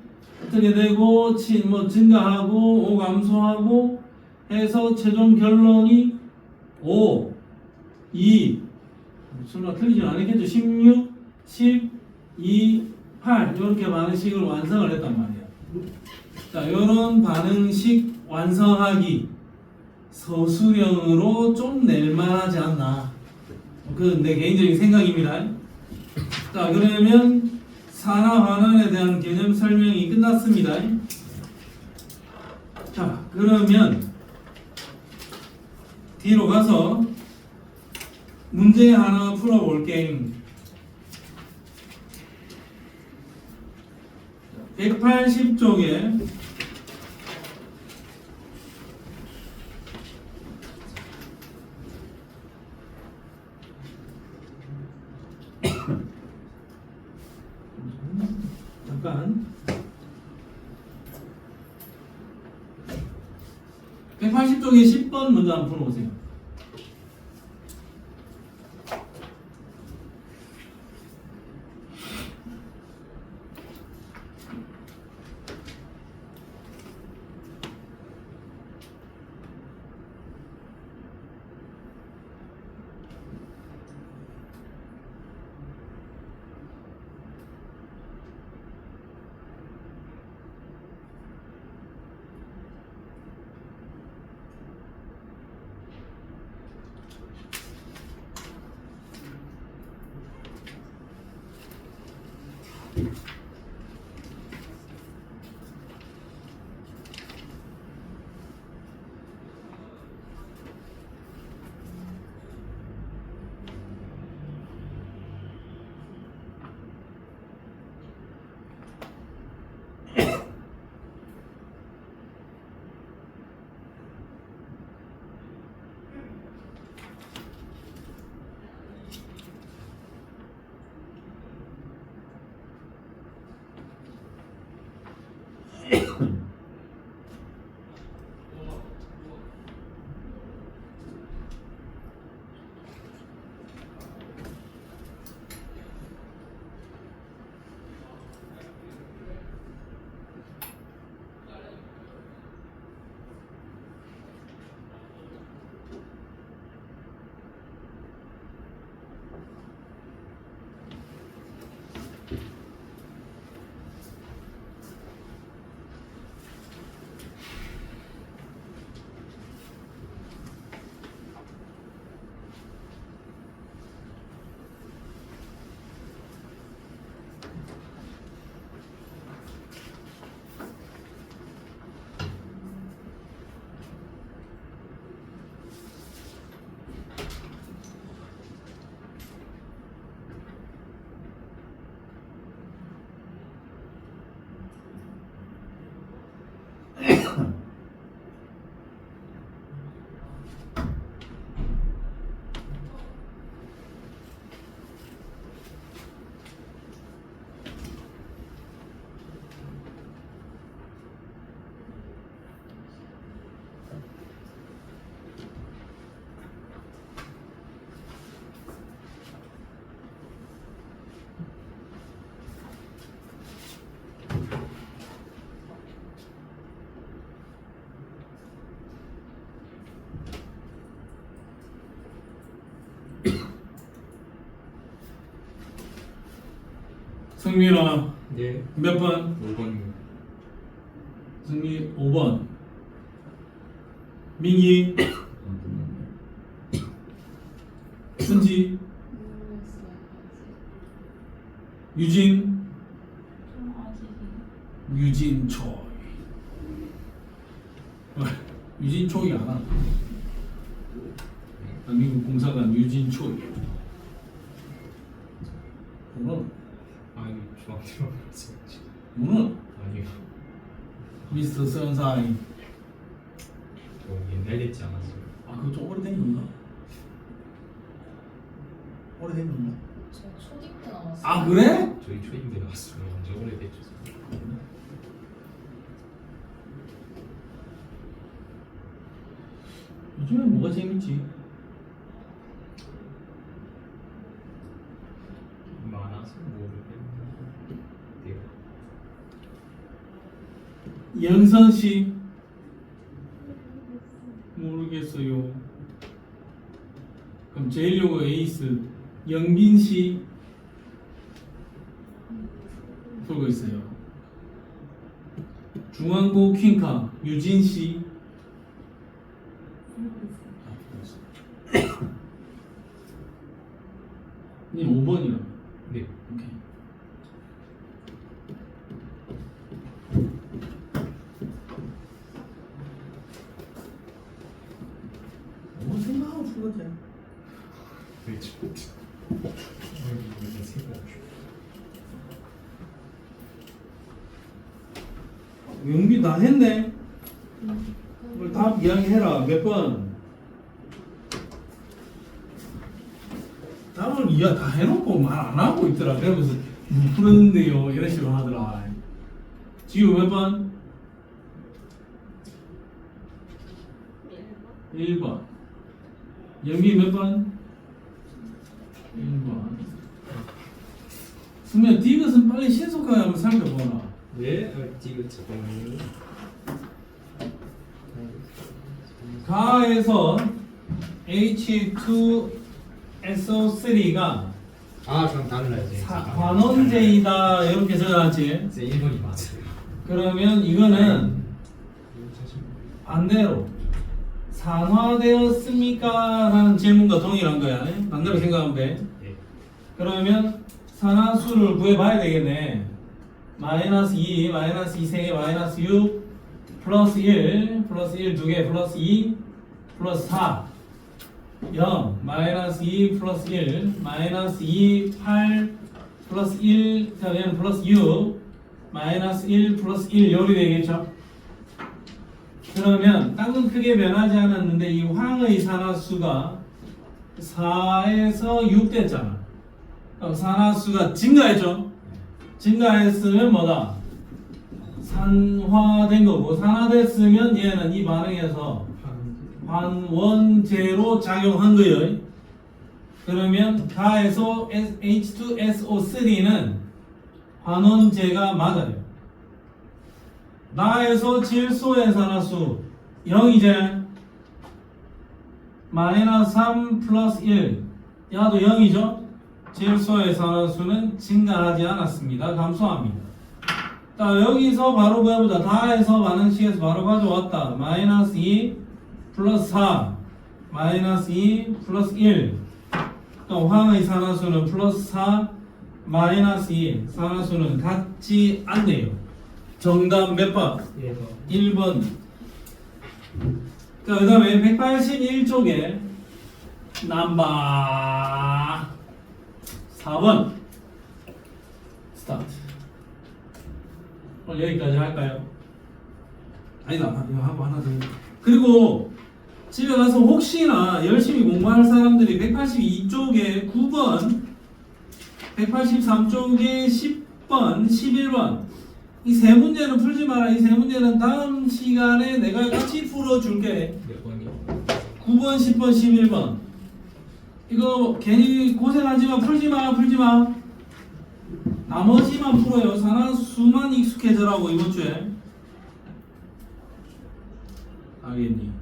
어떻게 되고 뭐 증가하고 5 감소하고 해서 최종 결론이 5, 2 설마 틀리지 않았겠죠? 16, 10, 2, 8 이렇게 반응식을 완성을 했단 말이야. 자, 이런 반응식 완성하기 서술형으로 좀 낼만하지 않나. 그건 내 개인적인 생각입니다. 자, 그러면 산화환원에 대한 개념 설명이 끝났습니다. 자, 그러면 뒤로 가서 문제 하나 풀어볼게. 180쪽에 180쪽에 10번 먼저 한번 풀어보세요. 승민아 네. 몇 번? 5번입니다. 승민 5번. 민기 순지 모르겠어요. 유진 좀 아직이. 유진초이 유진초이 알아? 미국 공사관 유진초이 너는 아니 중학교 갔어요. 너는 아니요. 미스터 선사인 저 옛날 됐지 않았어요. 아 그거 좀 오래된 건가? 오래된 건가? 저 초딩 때 나왔어요. 아 그래? 저희 초딩 때 나왔어요. 완전 오래됐죠. 요즘에 뭐가 재밌지? 많아서 모르겠는데. 영선 씨 모르겠어요. 그럼 제일 요거 에이스 영빈 씨 풀고 있어요. 중앙고 퀸카 유진 씨 님 5번이라. 네. 오케이. 뭐 생각하고 풀었지? 그렇죠. 용비 다 했네. 오늘 답 이야기해라. 몇 번? 답을 이야 다 해놓고 말 안 하고 있더라. 그러면서 못 풀었는데요. 이런 식으로 하더라. 지우 몇 번? 1번. 여기 몇 번? 1번. 수면 디귿은 빨리 신속하게 한번 살펴보라. 네? 지금 잠깐만요. 가에서 H2SO3가 그럼 달라야지. 환원제이다 이렇게 적어놨지. 제 1번이 맞아요. 그러면 이거는 반대로 산화되었습니까? 라는 질문과 동일한 거야. 반대로 생각하면 돼. 네. 그러면 산화수를 구해봐야 되겠네. 마이너스 2, 마이너스 2 3개, 마이너스 6, 플러스 1, 플러스 1 2개, 플러스 2, 플러스 4, 0, 마이너스 2, 플러스 1, 마이너스 2, 8, 플러스 1, 자, 얘는 플러스 6, 마이너스 1, 플러스 1, 요리 되겠죠? 그러면 땅은 크게 변하지 않았는데 이 황의 산화수가 4에서 6 됐잖아. 그럼 산화수가 증가했죠? 증가했으면 뭐다? 산화된 거고, 산화됐으면 얘는 이 반응에서 환원제로 작용한 거예요. 그러면 가에서 H2SO3는 환원제가 맞아요. 나에서 질소의 산화수 0이제 마이너스 3 플러스 1 야도 0이죠? 질소의 산화수는 증가하지 않았습니다. 감소합니다. 자, 여기서 바로 배워보자. 다에서 반응식에서 바로 가져왔다. 마이너스 2 플러스 4 마이너스 2 플러스 1 또 황의 산화수는 플러스 4 마이너스 2 산화수는 같지 않네요. 정답 몇 번? 1번. 자, 그 다음에 181쪽에 넘버 4번 스타트. 오늘 여기까지 할까요? 아니다, 이거 하고 하나 더. 그리고 집에 가서 혹시나 열심히 공부할 사람들이 182쪽에 9번, 183쪽에 10번, 11번 이 세 문제는 풀지 마라. 이 세 문제는 다음 시간에 내가 같이 풀어줄게. 몇 번이요? 9번, 10번, 11번 이거 괜히 고생하지 마. 풀지 마. 나머지만 풀어요. 산화수만 익숙해져라고 이번 주에. 알겠니?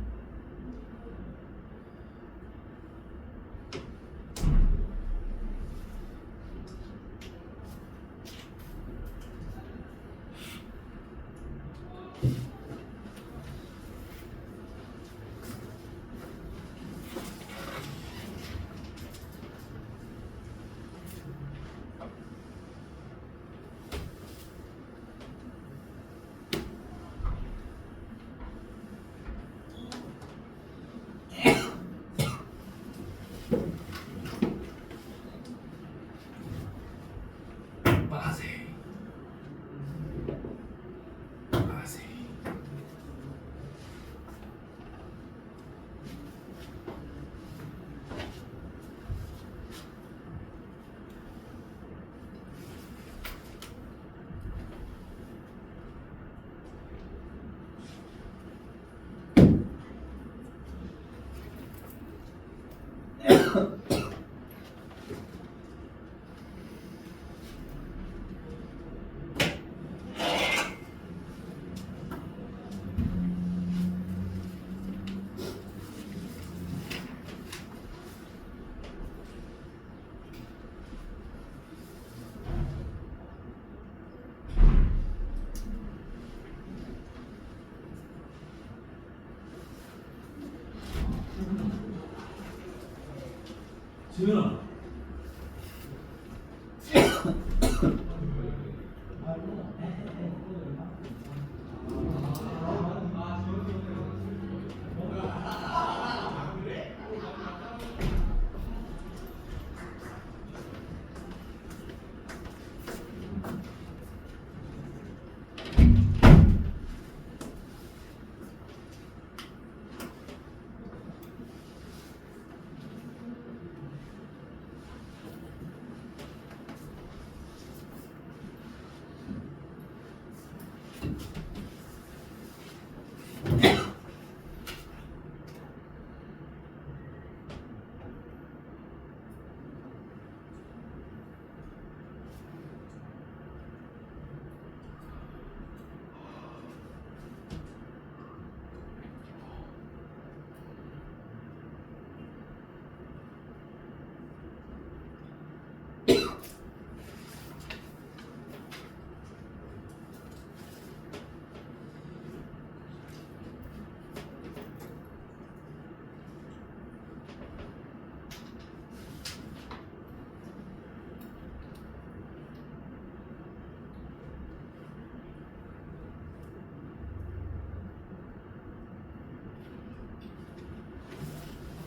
지민아.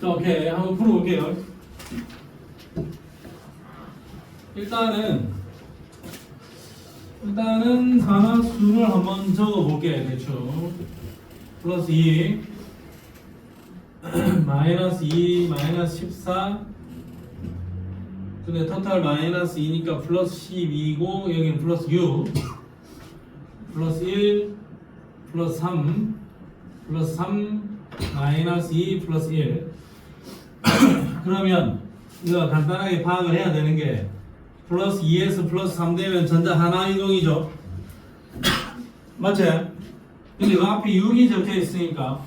자, 오케이. 한번 풀어볼게요. 일단은 산화수를 한번 적어볼게. 대충 플러스 2 마이너스 2 마이너스 14 근데 토탈 마이너스 2니까 플러스 12고 여기는 플러스 6 플러스 1 플러스 3 플러스 3 마이너스 2 플러스 1 그러면 이거 간단하게 파악을 해야 되는 게 플러스 2에서 플러스 3 되면 전자 하나 이동이죠. 맞지? 근데 그 앞에 6이 적혀 있으니까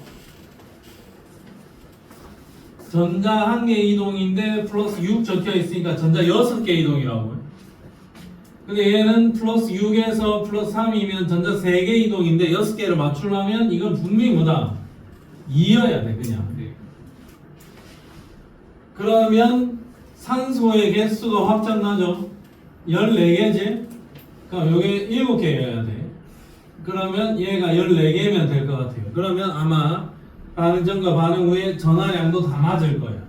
전자 1개 이동인데 플러스 6 적혀 있으니까 전자 6개 이동이라고요. 근데 얘는 플러스 6에서 플러스 3이면 전자 3개 이동인데 6개를 맞추려면 이건 분명히 뭐다? 2여야 돼 그냥. 그러면 산소의 개수가 확장나죠? 14개지? 그럼 요게 7개여야 돼. 그러면 얘가 14개면 될 것 같아요. 그러면 아마 반응 전과 반응 후에 전하량도 다 맞을 거야.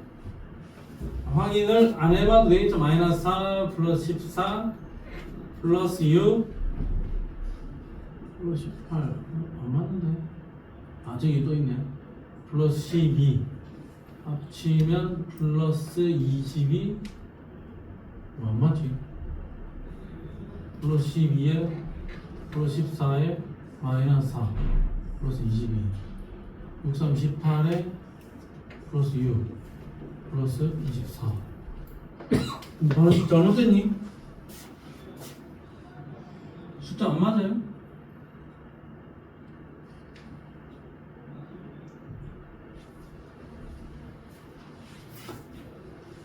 확인을 안 해봐도 되겠죠? 마이너스 4 플러스 14 플러스 6 플러스 18 안 맞는데? 아 저기 또 있네. 플러스 12 합치면 플러스 22 안 맞지? 플러스 12에 플러스 14에 마이너스 4 플러스 22 6, 3, 18에 플러스 6 플러스 24 바로 잘못됐니? 숫자 안 맞아요?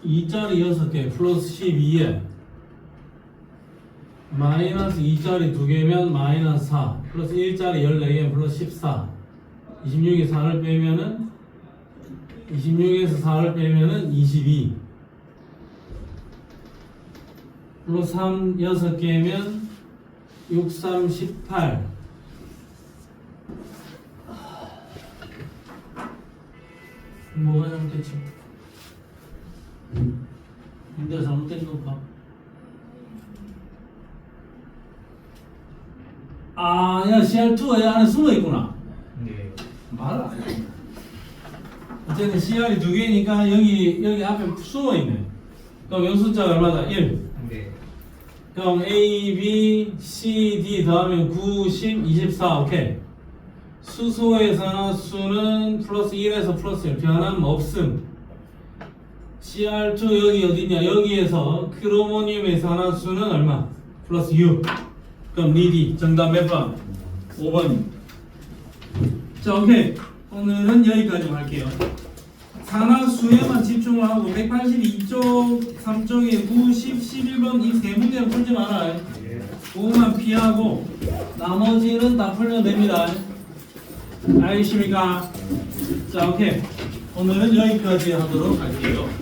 (2짜리) 6개 플러스 12에 마이너스 2짜리 2개면 마이너스 4 플러스 1짜리 14개 플러스 14 26에서 4를 빼면은 26에서 4를 빼면은 22 플러스 3 6개면 6, 3, 18 뭐가 잘못됐지? 근데 잘못된 건가? 아, 야, CR2가 이 안에 숨어 있구나. 네. 말을 안 해. 어쨌든 CR이 2개니까 여기 앞에 숨어 있네. 그럼 요 숫자가 얼마다? 1. 네. 그럼 A, B, C, D 더하면 9, 10, 24. 오케이. 수소의 산화수는 플러스 1에서 플러스 1. 변함 없음. CR2 여기 어디냐? 여기에서 크로모늄의 산화수는 얼마? 플러스 6. 그럼 리디 정답 몇 번? 5번. 자, 오케이. 오늘은 여기까지만 할게요. 산화수에만 집중을 하고 182쪽, 3쪽에 9, 10, 11번 이 세 문제는 풀지 말아요. 그거만 피하고 나머지는 다 풀면 됩니다. 알겠습니까? 자, 오케이. 오늘은 여기까지 하도록 할게요.